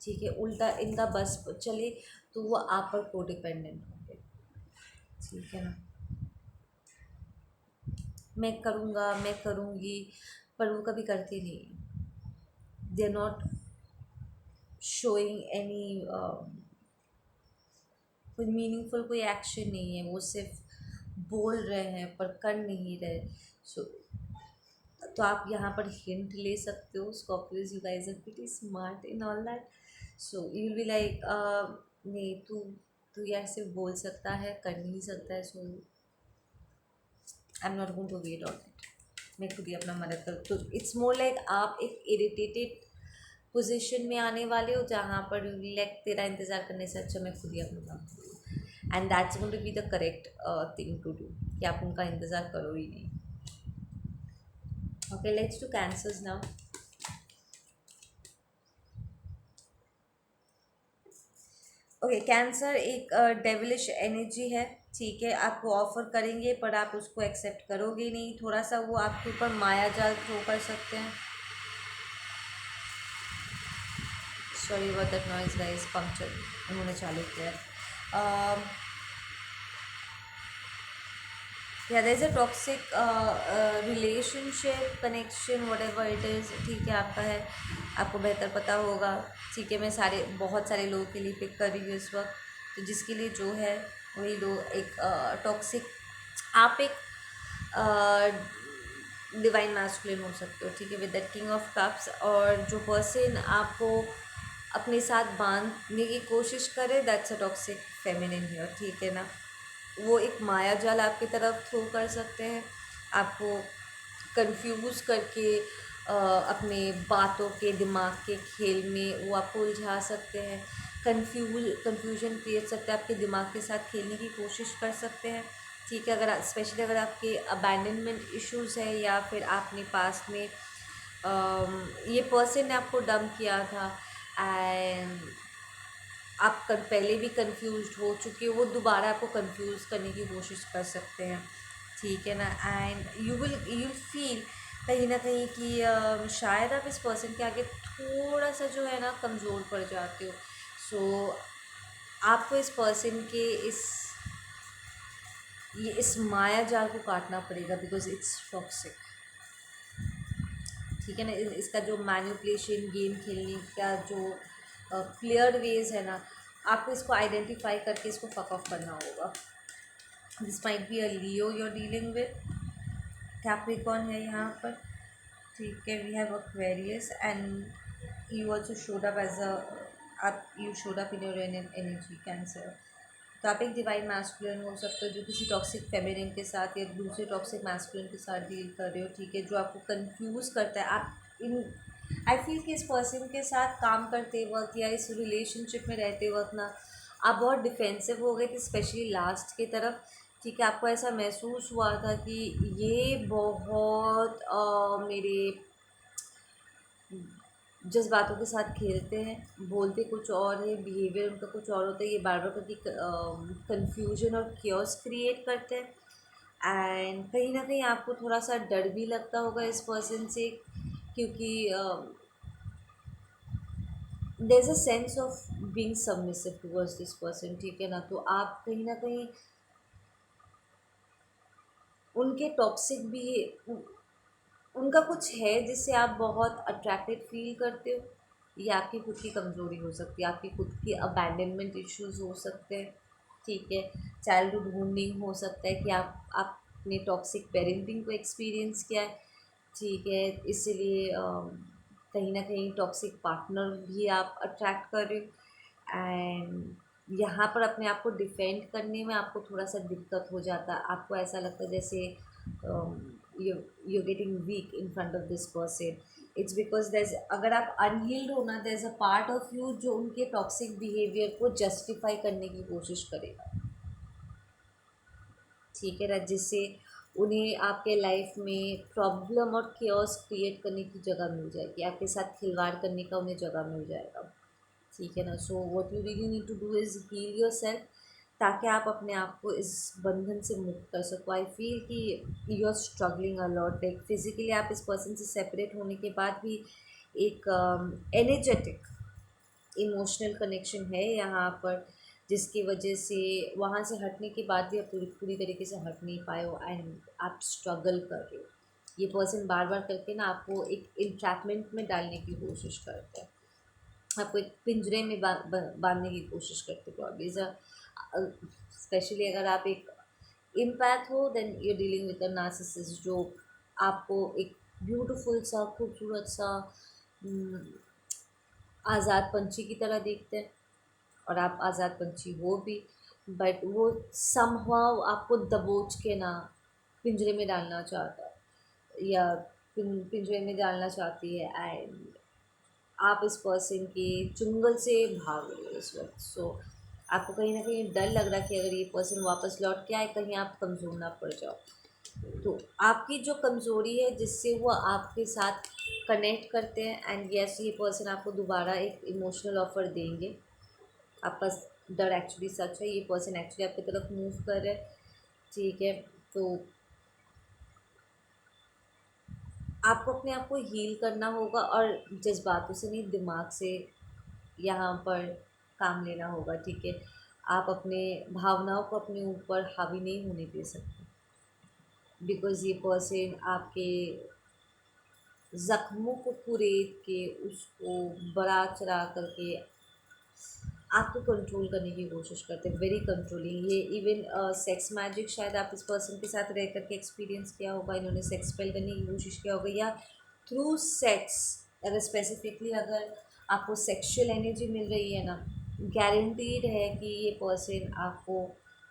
ठीक है। उल्टा इनका बस चले तो वो आप पर को डिपेंडेंट होंगे, ठीक है ना। मैं करूँगा, मैं करूँगी, पर वो कभी करते नहीं, they are not showing any कोई मीनिंगफुल कोई एक्शन नहीं है, वो सिर्फ बोल रहे हैं पर कर नहीं रहे। सो तो आप यहाँ पर हिंट ले सकते हो, Scorpios, you guys are pretty smart in all that. So you will be like नहीं, तू तू यार सिर्फ बोल सकता है, कर नहीं सकता है, so I am not going to wait on it, मैं खुद ही अपना मदद कर। तो इट्स मोर लाइक आप एक इरिटेटेड पोजीशन में आने वाले हो, जहाँ पर लाइक तेरा इंतज़ार करने से अच्छा मैं खुद ही अपना काम करूँ, and that's going to be the correct thing to do, कि आप उनका इंतज़ार करो ही नहीं। Okay, let's do Cancers now. Okay, Cancer एक डेविलिश एनर्जी है, ठीक है, आपको ऑफर करेंगे पर आप उसको एक्सेप्ट करोगे नहीं, थोड़ा सा वो आपके ऊपर माया जाल थ्रो कर सकते हैं। Sorry for that noise guys, puncture उन्होंने चालू किया है। या there is a toxic relationship connection, whatever it is, ठीक है, आपका है, आपको बेहतर पता होगा, ठीक है। मैं बहुत सारे लोगों के लिए पिक कर रही हूँ इस वक्त, तो जिसके लिए जो है वही लो, एक टॉक्सिक, आप एक डिवाइन मैस्कुलिन हो सकते हो, ठीक है, with the king of cups. और जो पर्सन आपको अपने साथ बांधने की कोशिश करे, that's a toxic feminine here, ठीक है ना। वो एक माया जाल आपकी तरफ थ्रो कर सकते हैं, आपको कंफ्यूज करके अपने बातों के दिमाग के खेल में वो आपको उलझा सकते हैं, कंफ्यूजन क्रिएट सकते हैं, आपके दिमाग के साथ खेलने की कोशिश कर सकते हैं, ठीक है। अगर स्पेशली अगर आपके अबैंडनमेंट इश्यूज़ है, या फिर आपने पास्ट में ये पर्सन ने आपको डंप किया था एंड आप पहले भी कंफ्यूज हो चुके हो, वो दोबारा आपको कंफ्यूज करने की कोशिश कर सकते हैं, ठीक है ना। एंड यू फील कहीं ना कहीं कि शायद आप इस पर्सन के आगे थोड़ा सा जो है ना कमज़ोर पड़ जाते हो। सो आपको इस पर्सन के इस माया जाल को काटना पड़ेगा, बिकॉज इट्स टॉक्सिक, ठीक है ना। इसका जो मैनिपुलेशन, गेम खेलने का जो क्लियर वेज है ना, आपको इसको आइडेंटिफाई करके इसको फक ऑफ करना होगा। This might be a Leo you are dealing with, Capricorn है यहाँ पर, ठीक है। We have Aquarius and you also showed up as a, आप you showed up in your energy Cancer. तो आप एक डिवाइन मैस्कुलिन हो सकते हो जो किसी टॉक्सिक फेमिनिन के साथ या दूसरे टॉक्सिक मैस्कुलिन के साथ डील कर रहे हो, ठीक है, जो आपको कंफ्यूज करता है। आप इन आई फील कि इस पर्सन के साथ काम करते वक्त या इस रिलेशनशिप में रहते वक्त ना, आप बहुत डिफेंसिव हो गए थे, स्पेशली लास्ट की तरफ, ठीक है। आपको ऐसा महसूस हुआ था कि ये बहुत मेरे जज़्बातों के साथ खेलते हैं, बोलते कुछ और है, बिहेवियर उनका कुछ और होता है, ये बार बार कभी कन्फ्यूजन और क्योस क्रिएट करते हैं। एंड कहीं ना कहीं आपको थोड़ा सा डर भी लगता होगा इस पर्सन से, क्योंकि there is a sense of being submissive towards this person, ठीक है ना। तो आप कहीं ना कहीं उनके टॉक्सिक भी, उनका कुछ है जिससे आप बहुत अट्रैक्टेड फील करते हो। ये आपकी खुद की कमज़ोरी हो सकती है, आपकी खुद की अबैंडनमेंट इश्यूज़ हो सकते हैं, ठीक है। चाइल्डहुड वुंडिंग हो सकता है कि आपने टॉक्सिक पेरेंटिंग को एक्सपीरियंस किया है, ठीक है, इसीलिए कहीं ना कहीं टॉक्सिक पार्टनर भी आप अट्रैक्ट कर रहे हो। एंड यहाँ पर अपने आप को डिफेंड करने में आपको थोड़ा सा दिक्कत हो जाता है, आपको ऐसा लगता है जैसे you you getting weak in front of this person. It's because there, अगर आप अनहील्ड हो ना, there is a part of you जो उनके टॉक्सिक बिहेवियर को जस्टिफाई करने की कोशिश करेगा, ठीक है ना, जिससे उन्हें आपके लाइफ में प्रॉब्लम और केओस क्रिएट करने की जगह मिल जाएगी, आपके साथ खिलवाड़ करने का उन्हें जगह मिल जाएगा, ठीक है ना। So what you really need to do is heal yourself, ताकि आप अपने आप को इस बंधन से मुक्त कर सको। आई फील कि you are struggling a lot, like physically आप इस पर्सन से सेपरेट होने के बाद भी एक एनर्जेटिक इमोशनल कनेक्शन है यहाँ पर, जिसकी वजह से वहाँ से हटने के बाद भी आप पूरी पूरी तरीके से हट नहीं पाए हो एंड आप स्ट्रगल कर रहे हो। ये पर्सन बार बार करके ना आपको एक इंट्रैपमेंट में डालने की कोशिश करते हैं, आपको एक पिंजरे में बांधने की कोशिश करते हो। अब इज़ अ, स्पेशली अगर आप एक इम्पैथ हो, then you dealing with a narcissist जो आपको एक ब्यूटीफुल सा, खूबसूरत सा, आज़ाद पंछी की तरह देखते हैं, और आप आज़ाद पंछी हो भी, बट वो समहाउ आपको दबोच के ना पिंजरे में डालना चाहता है, या पिंजरे में डालना चाहती है, एंड आप इस पर्सन के चुंगल से भाग रहे हो इस वक्त। सो आपको कहीं ना कहीं डर लग रहा है कि अगर ये पर्सन वापस लौट के आए, कहीं आप कमज़ोर ना पड़ जाओ। तो आपकी जो कमज़ोरी है जिससे वो आपके साथ कनेक्ट करते हैं, एंड यस ये पर्सन आपको दोबारा एक इमोशनल ऑफ़र देंगे, आपका डर एक्चुअली सच है, ये पर्सन एक्चुअली आपकी तरफ मूव कर रहा है, ठीक है। तो आपको अपने आप को हील करना होगा, और जज्बातों से नहीं, दिमाग से यहाँ पर काम लेना होगा, ठीक है। आप अपने भावनाओं को अपने ऊपर हावी नहीं होने दे सकते, बिकॉज़ ये पर्सन आपके ज़ख्मों को कुरेद के उसको बड़ा चढ़ा करके आपको कंट्रोल करने की कोशिश करते हैं, वेरी कंट्रोलिंग। ये इवन सेक्स मैजिक शायद आप इस पर्सन के साथ रह करके एक्सपीरियंस किया होगा, इन्होंने सेक्स पेल करने की कोशिश किया होगा, या थ्रू सेक्स अगर स्पेसिफिकली अगर आपको सेक्सुअल एनर्जी मिल रही है ना, गारंटीड है कि ये पर्सन आपको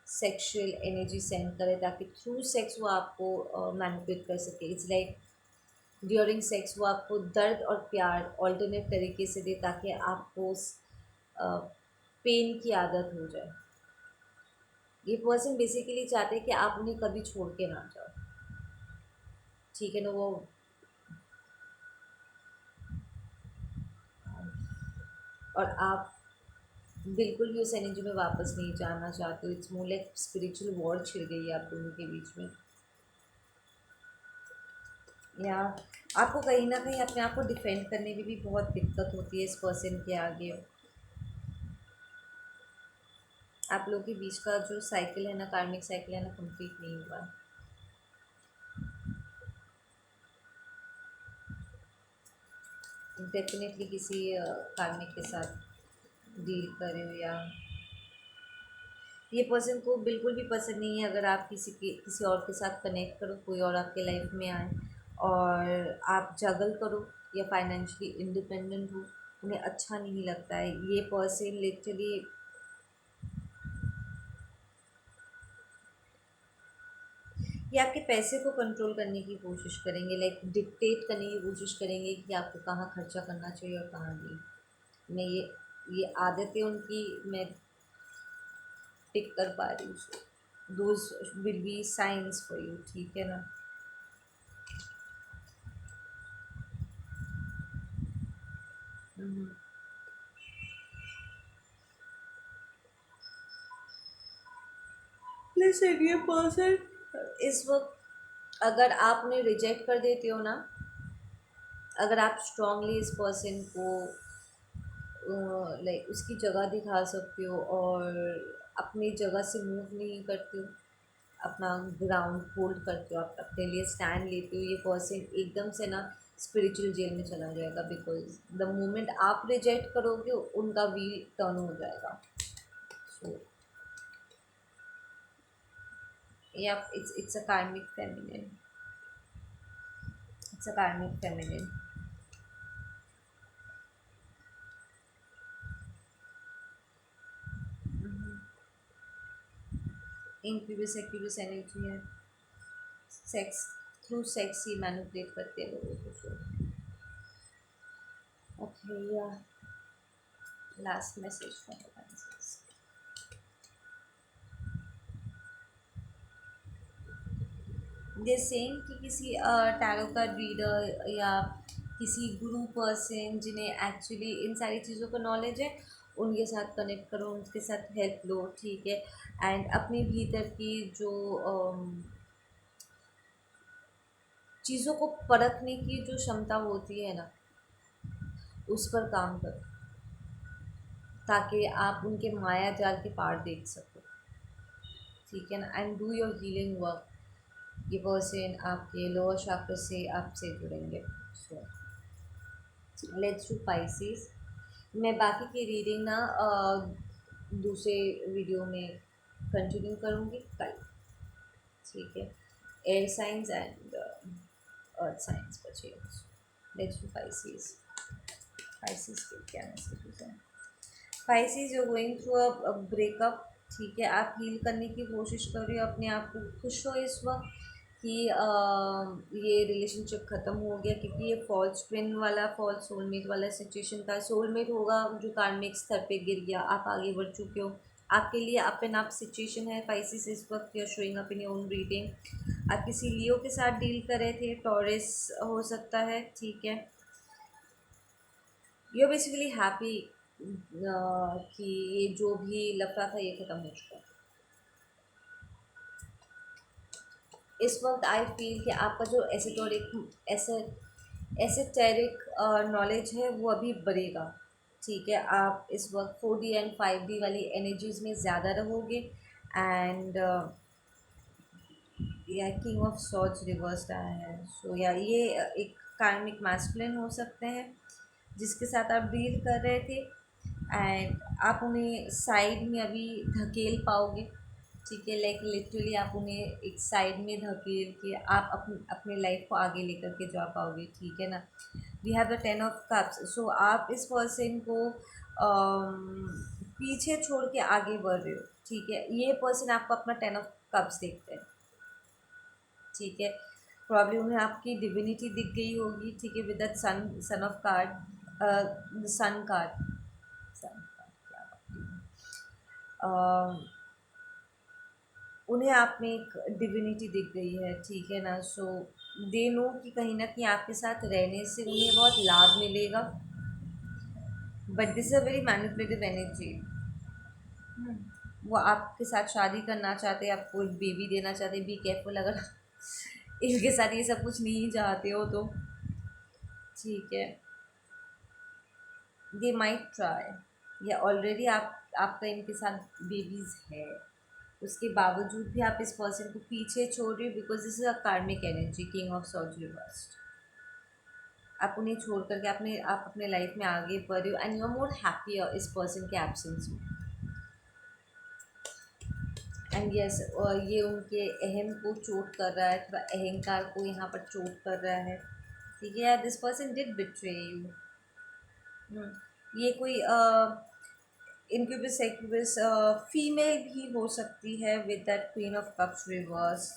सेक्सुअल एनर्जी सेंड करे ताकि थ्रू सेक्स वो आपको मैनिपुलेट कर सके। इट्स लाइक ड्यूरिंग सेक्स वो आपको दर्द और प्यार ऑल्टरनेट तरीके से दे ताकि आपको पेन की आदत हो जाए। ये पर्सन बेसिकली चाहते हैं कि आप उन्हें कभी छोड़ के ना जाओ, ठीक है ना। वो और आप बिल्कुल भी उस एनर्जी में वापस नहीं जाना चाहते हो। It's more like spiritual war छिड़ गई है आप दोनों के बीच में, या आपको कहीं ना कहीं अपने आप को डिफेंड करने में भी बहुत दिक्कत होती है इस पर्सन के आगे। आप लोगों के बीच का जो साइकिल है ना, कार्मिक साइकिल है ना, कंप्लीट नहीं हुआ। डेफिनेटली किसी कार्मिक के साथ डील करे हो, या ये पर्सन को बिल्कुल भी पसंद नहीं है अगर आप किसी और के साथ कनेक्ट करो, कोई और आपके लाइफ में आए और आप जगल करो या फाइनेंशियली इंडिपेंडेंट हो, उन्हें अच्छा नहीं लगता है। ये पर्सन लिटरली ये आपके पैसे को कंट्रोल करने की कोशिश करेंगे, लाइक डिक्टेट करने की कोशिश करेंगे कि आपको कहाँ खर्चा करना चाहिए और कहाँ नहीं। मैं ये आदतें उनकी मैं पिक कर पा रही हूँ। Those will be science for you, ठीक है ना। लिसन, ये पर्सन इस वक्त अगर आप उन्हें रिजेक्ट कर देते हो ना, अगर आप स्ट्रांगली इस पर्सन को लाइक उसकी जगह दिखा सकते हो और अपनी जगह से मूव नहीं करते हो, अपना ग्राउंड होल्ड करते हो, आप अपने लिए स्टैंड लेते हो, ये पर्सन एकदम से ना स्पिरिचुअल जेल में चला जाएगा। बिकॉज द मोमेंट आप रिजेक्ट करोगे उनका व्हील टर्न हो जाएगा। सो या इट्स अ कार्मिक फेमिनिन, इट्स अ कार्मिक फेमिनिन। इंक्यूबस एक्यूबस एनर्जी है, सेक्स थ्रू सेक्स ही मैनिपुलेट करते हैं लोगों को। फिर ओके, या last message for the answers. ये सेम कि किसी टैरो का रीडर या किसी गुरु पर्सन जिन्हें एक्चुअली इन सारी चीज़ों का नॉलेज है, उनके साथ कनेक्ट करो, उनके साथ हेल्प लो, ठीक है। एंड अपने भीतर की जो चीज़ों को परखने की जो क्षमता होती है ना, उस पर काम करो ताकि आप उनके माया जाल के पार देख सको, ठीक है ना। And do your healing work. ये पर्सन आपके लोअर चक्र से आपसे जुड़ेंगे। So let's do Pisces. मैं बाकी की रीडिंग ना दूसरे वीडियो में कंटिन्यू करूँगी कल, ठीक है। Air science and earth science बचे। Let's do Pisces. पाइसेस के क्या मैसेजेस हैं? Pisces you going through a breakup, ठीक है। आप हील करने की कोशिश कर रहे हो अपने आप को, खुश हो इस वक्त कि ये रिलेशनशिप ख़त्म हो गया, क्योंकि ये फॉल्स ट्विन वाला फॉल्स सोलमेट वाला सिचुएशन था। सोलमेट होगा जो कार्मिक स्तर पे गिर गया, आप आगे बढ़ चुके हो, आपके लिए अपन आप सिचुएशन है पाइसेस इस वक्त। You are showing up in your own reading. आप किसी लियो के साथ डील कर रहे थे, टॉरस हो सकता है, ठीक है। यू आर बेसिकली हैप्पी कि ये जो भी लफड़ा था ये ख़त्म हो चुका है। इस वक्त आई फील कि आपका जो एसेटेरिक नॉलेज है वो अभी बढ़ेगा, ठीक है। आप इस वक्त 4D एंड 5D वाली एनर्जीज़ में ज़्यादा रहोगे। एंड या किंग ऑफ सॉर्ड्स रिवर्स्ड आया है। सो या ये एक कार्मिक मैस्कुलिन हो सकते हैं जिसके साथ आप डील कर रहे थे। एंड आप उन्हें साइड में अभी धकेल पाओगे, ठीक है, लाइक लिटरली आप उन्हें एक साइड में धकेल के आप अपने लाइफ को आगे लेकर के जा पाओगे, ठीक है ना। We have the 10 of cups, so आप इस पर्सन को पीछे छोड़ के आगे बढ़ रहे हो, ठीक है। ये पर्सन आपको अपना 10 of cups देखते हैं, ठीक है। प्रॉब्लम उन्हें आपकी डिविनिटी दिख गई होगी, ठीक है, with that sun of card, sun card, sun card क्या उन्हें आप में एक डिविनिटी दिख गई है, ठीक है ना। सो दे नो कि कहीं ना कहीं आपके साथ रहने से उन्हें बहुत लाभ मिलेगा, but this is a very manipulative energy. वो आपके साथ शादी करना चाहते हैं, आपको एक बेबी देना चाहते हैं। बी केयरफुल अगर इनके साथ ये सब कुछ नहीं चाहते हो तो, ठीक है। दे माइट ट्राई, या ऑलरेडी आपका इनके साथ बेबीज़ है, उसके बावजूद भी आप इस पर्सन को पीछे छोड़ रहे हो, बिकॉज दिस इज अ कार्मिक energy, king of swords reversed. आप उन्हें छोड़ करके आप अपने लाइफ में आगे बढ़ रहे हो, and you are more happy इस पर्सन के एब्सेंस में। एंड यस, ये उनके अहम को चोट कर रहा है, थोड़ा अहंकार को यहाँ पर चोट कर रहा है, ठीक है। This person did betray you. ये कोई इनक्यूबस एक्यूबस फीमेल भी हो सकती है with that queen of cups reverse.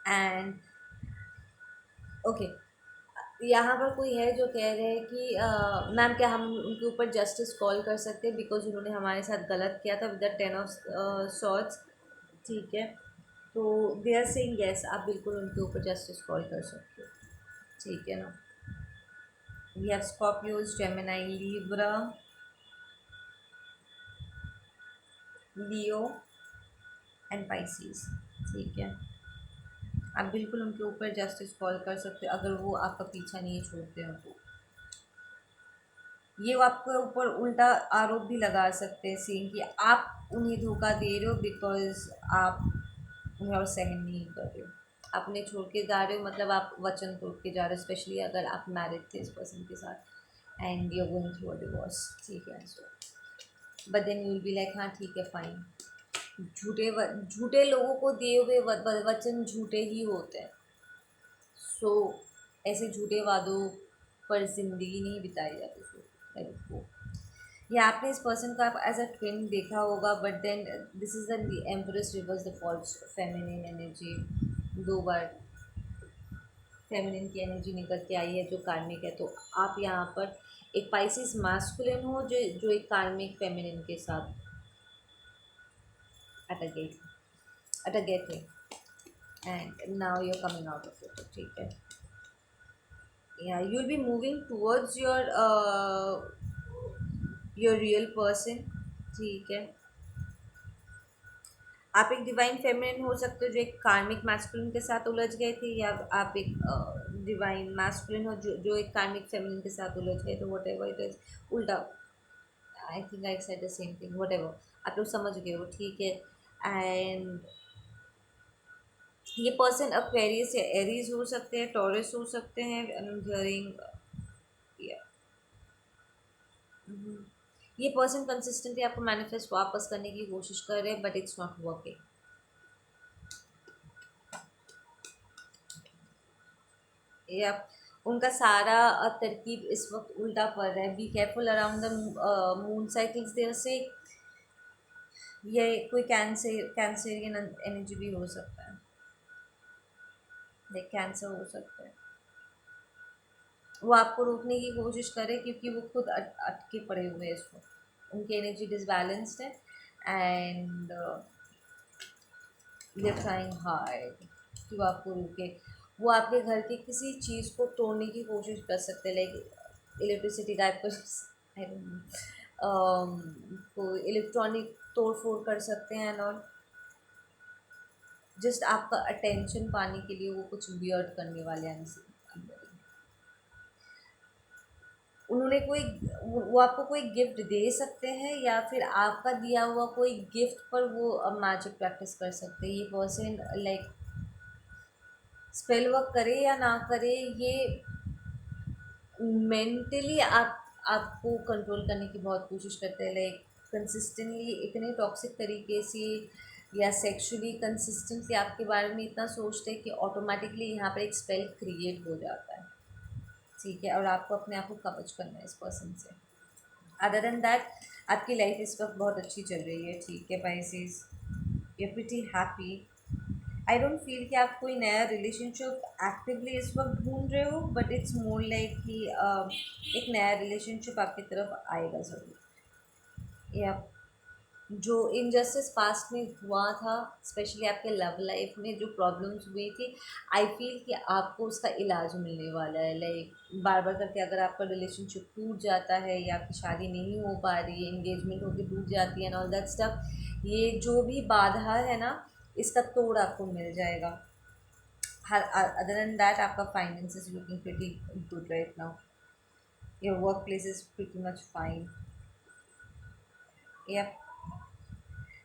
And okay, यहाँ पर कोई है जो कह रहे हैं कि मैम क्या हम उनके ऊपर जस्टिस कॉल कर सकते हैं, बिकॉज उन्होंने हमारे साथ गलत किया था विद द 10 of swords, ठीक है। तो दे आर सेइंग यस, आप बिल्कुल उनके ऊपर जस्टिस कॉल कर सकते हो, ठीक है ना। We have Scorpios, Gemini, Libra, Leo and Pisces, ठीक है। आप बिल्कुल उनके ऊपर जस्टिस कॉल कर सकते हो अगर वो आपका पीछा नहीं छोड़ते हो तो। ये वो आपके ऊपर उल्टा आरोप भी लगा सकते हैं सेम कि आप उन्हें धोखा दे रहे हो, बिकॉज आप उन्हें और सहन नहीं कर रहे हो। आप उन्हें छोड़ के जा रहे हो, मतलब आप वचन तोड़ के जा रहे हो, स्पेशली अगर आप मैरिड थे इस पर्सन के साथ and you are going through a divorce, ठीक है। So but then you will be like हाँ ठीक है फाइन। झूठे लोगों को दिए हुए वचन झूठे ही होते हैं। सो ऐसे झूठे वादों पर ज़िंदगी नहीं बिताई जाती। सो या आपने इस पर्सन को आप एज अ ट्विन देखा होगा, but then this is the empress reverse the falls feminine energy. 2 बार फेमिनिन की एनर्जी निकल के आई है जो कार्मिक है। तो आप यहाँ पर एक पाइसिस मास्कुलिन हो जो एक कार्मिक फेमिनिन के साथ अटक गई अटक गए थे, and now you are coming out of it, ठीक है। या you will be moving towards your real person, ठीक है। आप एक डिवाइन फेमिनिन हो सकते हो जो एक कार्मिक मैस्कुलिन के साथ उलझ गए थे, या आप एक डिवाइन मैस्कुलिन हो जो एक कार्मिक फेमिनिन के साथ उलझ गए थे। वट एवर इट इज, उल्टा, I think I said the same thing, what ever, आप लोग समझ गए हो, ठीक है। एंड ये पर्सन एक्वेरियस या एरीज हो सकते हैं, टॉरस हो सकते हैं, हियरिंग ये पर्सन कंसिस्टेंटली आपको मैनिफेस्ट वापस करने की कोशिश कर रहे हैं, बट इट्स नॉट वर्किंग। या उनका सारा तरकीब इस वक्त उल्टा पड़ रहा है। Be careful around the moon cycles there से। ये कोई कैंसरियन एनर्जी भी हो सकता है, लाइक कैंसर हो सकता है। वो आपको रोकने की कोशिश करे क्योंकि वो खुद अटके पड़े हुए हैं इस वक्त, उनकी एनर्जी डिसबैलेंस्ड है, and they are trying hard कि वो आपको रोके। वो आपके घर की किसी चीज़ को तोड़ने की कोशिश कर सकते हैं, लाइक इलेक्ट्रिसिटी टाइप का, आई डोंट नो, कोई इलेक्ट्रॉनिक तोड़ फोड़ कर सकते हैं, और जस्ट आपका अटेंशन पाने के लिए वो कुछ वियर्ड करने वाले हैं। उन्होंने वो आपको कोई गिफ्ट दे सकते हैं, या फिर आपका दिया हुआ कोई गिफ्ट पर वो मैजिक प्रैक्टिस कर सकते हैं। ये पर्सन लाइक स्पेल वर्क करे या ना करे, ये मेंटली आप आपको कंट्रोल करने की बहुत कोशिश करते हैं, लाइक कंसिस्टेंटली इतने टॉक्सिक तरीके से या सेक्सुअली कंसिस्टेंटली आपके बारे में इतना सोचते हैं कि ऑटोमेटिकली यहाँ पर एक स्पेल क्रिएट हो जाता है, ठीक है, और आपको अपने आप को कवच करना है इस पर्सन से। अदर देन दैट आपकी लाइफ इस वक्त बहुत अच्छी चल रही है, ठीक है Pisces, you are pretty happy. I don't feel कि आप कोई नया रिलेशनशिप एक्टिवली इस वक्त ढूंढ रहे हो, बट इट्स मोर लाइक कि एक नया रिलेशनशिप आपकी तरफ आएगा ज़रूर। या जो इनजस्टिस पास्ट में हुआ था, स्पेशली आपके लव लाइफ में जो प्रॉब्लम्स हुई थी, आई फील कि आपको उसका इलाज मिलने वाला है। लाइक बार बार करके अगर आपका रिलेशनशिप टूट जाता है या आपकी शादी नहीं हो पा रही है, एंगेजमेंट होकर टूट जाती है, एंड ऑल दैट स्टफ, ये जो भी बाधा है ना, इसका तोड़ आपको मिल जाएगा। हर अदर देन दैट आपका finance is looking pretty good right now, your work place is pretty much fine. या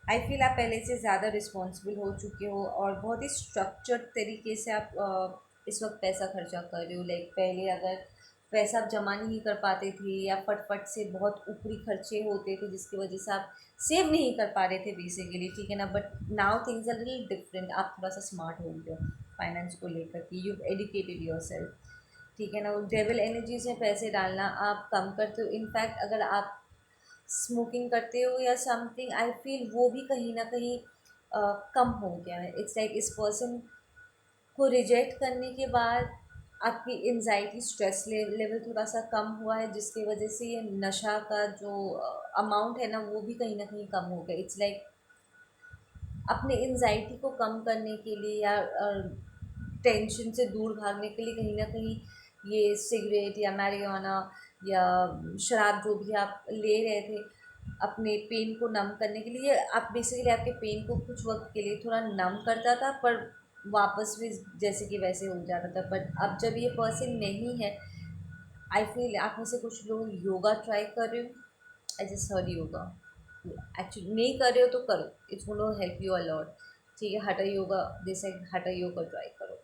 आई फील आप पहले से ज़्यादा रिस्पॉन्सिबल हो चुके हो और बहुत ही स्ट्रक्चर्ड तरीके से आप इस वक्त पैसा खर्चा कर रहे हो। लाइक पहले अगर पैसा आप जमा नहीं कर पाते थे या फटफट से बहुत ऊपरी खर्चे होते थे जिसकी वजह से आप सेव नहीं कर पा रहे थे बेसिकली, ठीक है ना, but now things are little different. आप थोड़ा सा स्मार्ट हो गए हो फाइनेंस को लेकर कि यू एडुकेटेड योर सेल्फ, ठीक है ना। वो डेविल एनर्जीज में पैसे डालना आप कम करते हो। इनफैक्ट अगर आप स्मोकिंग करते हो या समथिंग, आई फील वो भी कहीं ना कहीं कम हो गया है। इट्स लाइक इस पर्सन को रिजेक्ट करने के बाद आपकी एनजाइटी स्ट्रेस लेवल थोड़ा सा कम हुआ है, जिसकी वजह से ये नशा का जो अमाउंट है ना वो भी कहीं ना कहीं कम हो गया। इट्स लाइक अपने एनजाइटी को कम करने के लिए या टेंशन से दूर भागने के लिए कहीं ना कहीं ये सिगरेट या मैरिजुआना या शराब जो भी आप ले रहे थे अपने पेन को नम करने के लिए, आप बेसिकली आपके पेन को कुछ वक्त के लिए थोड़ा नम करता था, पर वापस भी जैसे कि वैसे हो जाता था। बट अब जब ये पर्सन नहीं है, आई फील आप में से कुछ लोग योगा ट्राई कर रहे हो। I just heard yoga, actually नहीं कर रहे हो तो करो, it's gonna help you a lot, ठीक है। हटा योगा, जैसे हटा योगा ट्राई करो।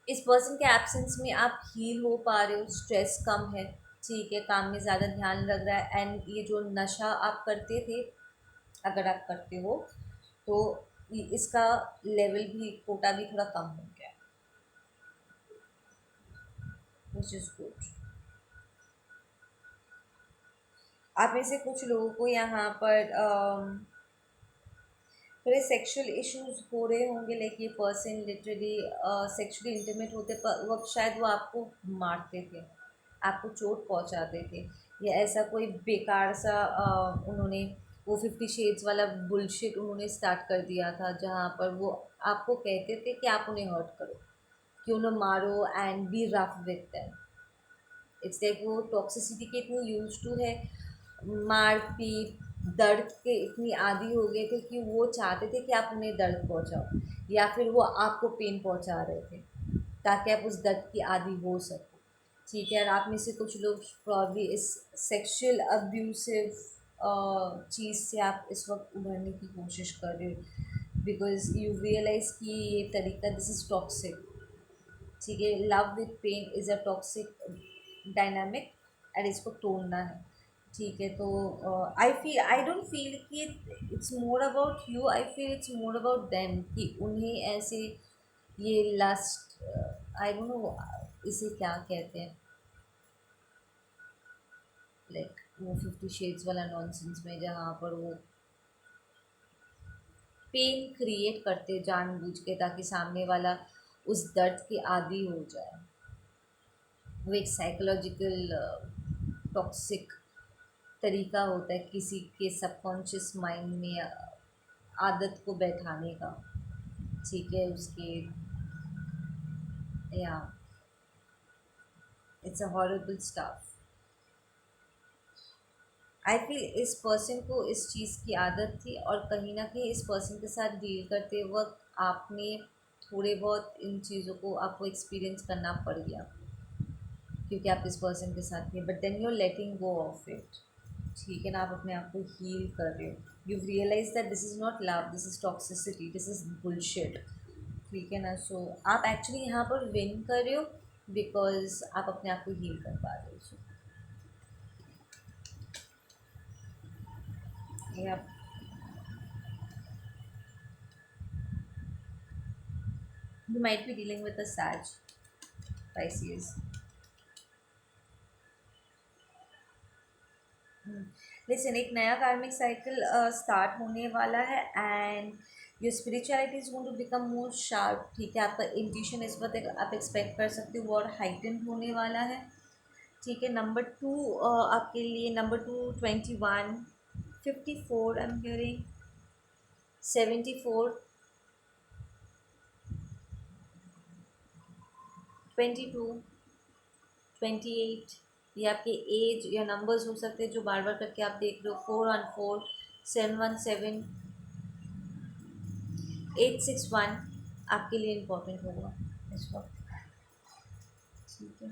इस पर्सन के एब्सेंस में आप हील हो पा रहे हो, स्ट्रेस कम है, ठीक है, काम में ज़्यादा ध्यान लग रहा है। एंड ये जो नशा आप करते थे, अगर आप करते हो तो इसका लेवल भी, कोटा भी थोड़ा कम हो गया, विच इज़ गुड। आप में से कुछ लोगों को यहाँ पर थोड़े सेक्सुअल इश्यूज हो रहे होंगे। लाइक ये पर्सन लिटरली सेक्सुअली इंटीमेट होते वक्त शायद वो आपको मारते थे, आपको चोट पहुंचाते थे, या ऐसा कोई बेकार सा उन्होंने वो 50 शेड्स वाला बुलशिट उन्होंने स्टार्ट कर दिया था, जहाँ पर वो आपको कहते थे कि आप उन्हें हर्ट करो, कि उन्हें मारो and B rough with them. It's like वो टॉक्सिसिटी के इतनी यूज टू है, मार पीट दर्द के इतनी आदी हो गए थे कि वो चाहते थे कि आप उन्हें दर्द पहुंचाओ, या फिर वो आपको पेन पहुंचा रहे थे ताकि आप उस दर्द की आदी हो सको, ठीक है। और आप में से कुछ लोग प्रॉब्ली इस सेक्सुअल अब्यूसिव चीज़ से आप इस वक्त उभरने की कोशिश कर रहे हो, बिकॉज यू रियलाइज़ कि ये तरीका दिस इज़ टॉक्सिक, ठीक है। Love with pain is a toxic dynamic, and इसको तोड़ना है, ठीक है। तो आई डोंट फील कि it's more about you, I feel it's more about them, कि उन्हें ऐसे ये लास्ट, आई डोंट नो इसे क्या कहते हैं, लाइक वो 50 शेड्स वाला नॉनसेंस में जहाँ पर वो पेन क्रिएट करते जानबूझ के ताकि सामने वाला उस दर्द के आदी हो जाए। वो एक साइकोलॉजिकल टॉक्सिक तरीका होता है किसी के सबकॉन्शियस माइंड में आदत को बैठाने का, ठीक है, उसके, या it's a horrible stuff. I feel इस पर्सन को इस चीज़ की आदत थी, और कहीं ना कहीं इस पर्सन के साथ डील करते वक्त आपने थोड़े बहुत इन चीज़ों को आपको एक्सपीरियंस करना पड़ गया क्योंकि आप इस पर्सन के साथ थे, but then you are letting go of it, ठीक है ना। आप अपने आप को हील कर रहे हो, you realize that this is not love, this is toxicity, this is bullshit, ठीक है ना। सो आप एक्चुअली यहाँ पर विन कर रहे हो, बिकॉज आप अपने आप को हील कर पा रहे हो. या you might be dealing with a Sag, Pisces. Listen, एक नया कार्मिक साइकिल स्टार्ट होने वाला है and your spirituality is going to become more sharp. ठीक है, आपका इंट्यूशन इस वक्त आप एक्सपेक्ट कर सकते हो और हाइटेंड होने वाला है. ठीक है. नंबर टू आपके लिए, number two 21, 54 I am hearing, 74, 22, 28. ये आपके एज या नंबर्स हो सकते हैं जो बार बार करके आप देख रहे हो. 414, 717, 861 आपके लिए इम्पोर्टेंट होगा इस वक्त. ठीक है.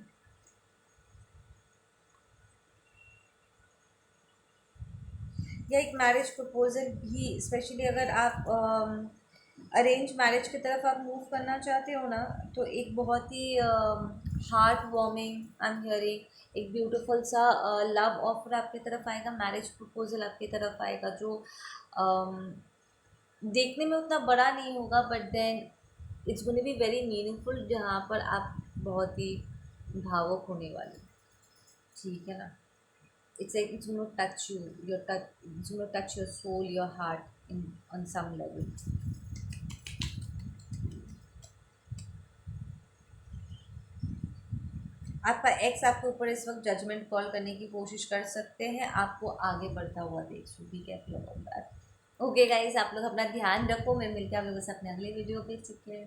या एक मैरिज प्रपोजल भी, स्पेशली अगर आप अरेंज मैरिज की तरफ आप मूव करना चाहते हो ना, तो एक बहुत ही heart warming I am hearing, एक ब्यूटीफुल सा लव ऑफर आपकी तरफ आएगा, मैरिज प्रपोजल आपकी तरफ आएगा जो देखने में उतना बड़ा नहीं होगा, but then it's going to be very meaningful, जहाँ पर आप बहुत ही भावुक होने वाले. ठीक है ना. It's like it's going to touch you, it's going to touch your soul, your heart on some level. आपका एक्स आपके ऊपर इस वक्त जजमेंट कॉल करने की कोशिश कर सकते हैं, आपको आगे बढ़ता हुआ देख. So be careful about that. Okay guys, आप लोग अपना ध्यान रखो. मैं मिलते हैं आप लोगों से अपने अगले वीडियो पे. ठीक है.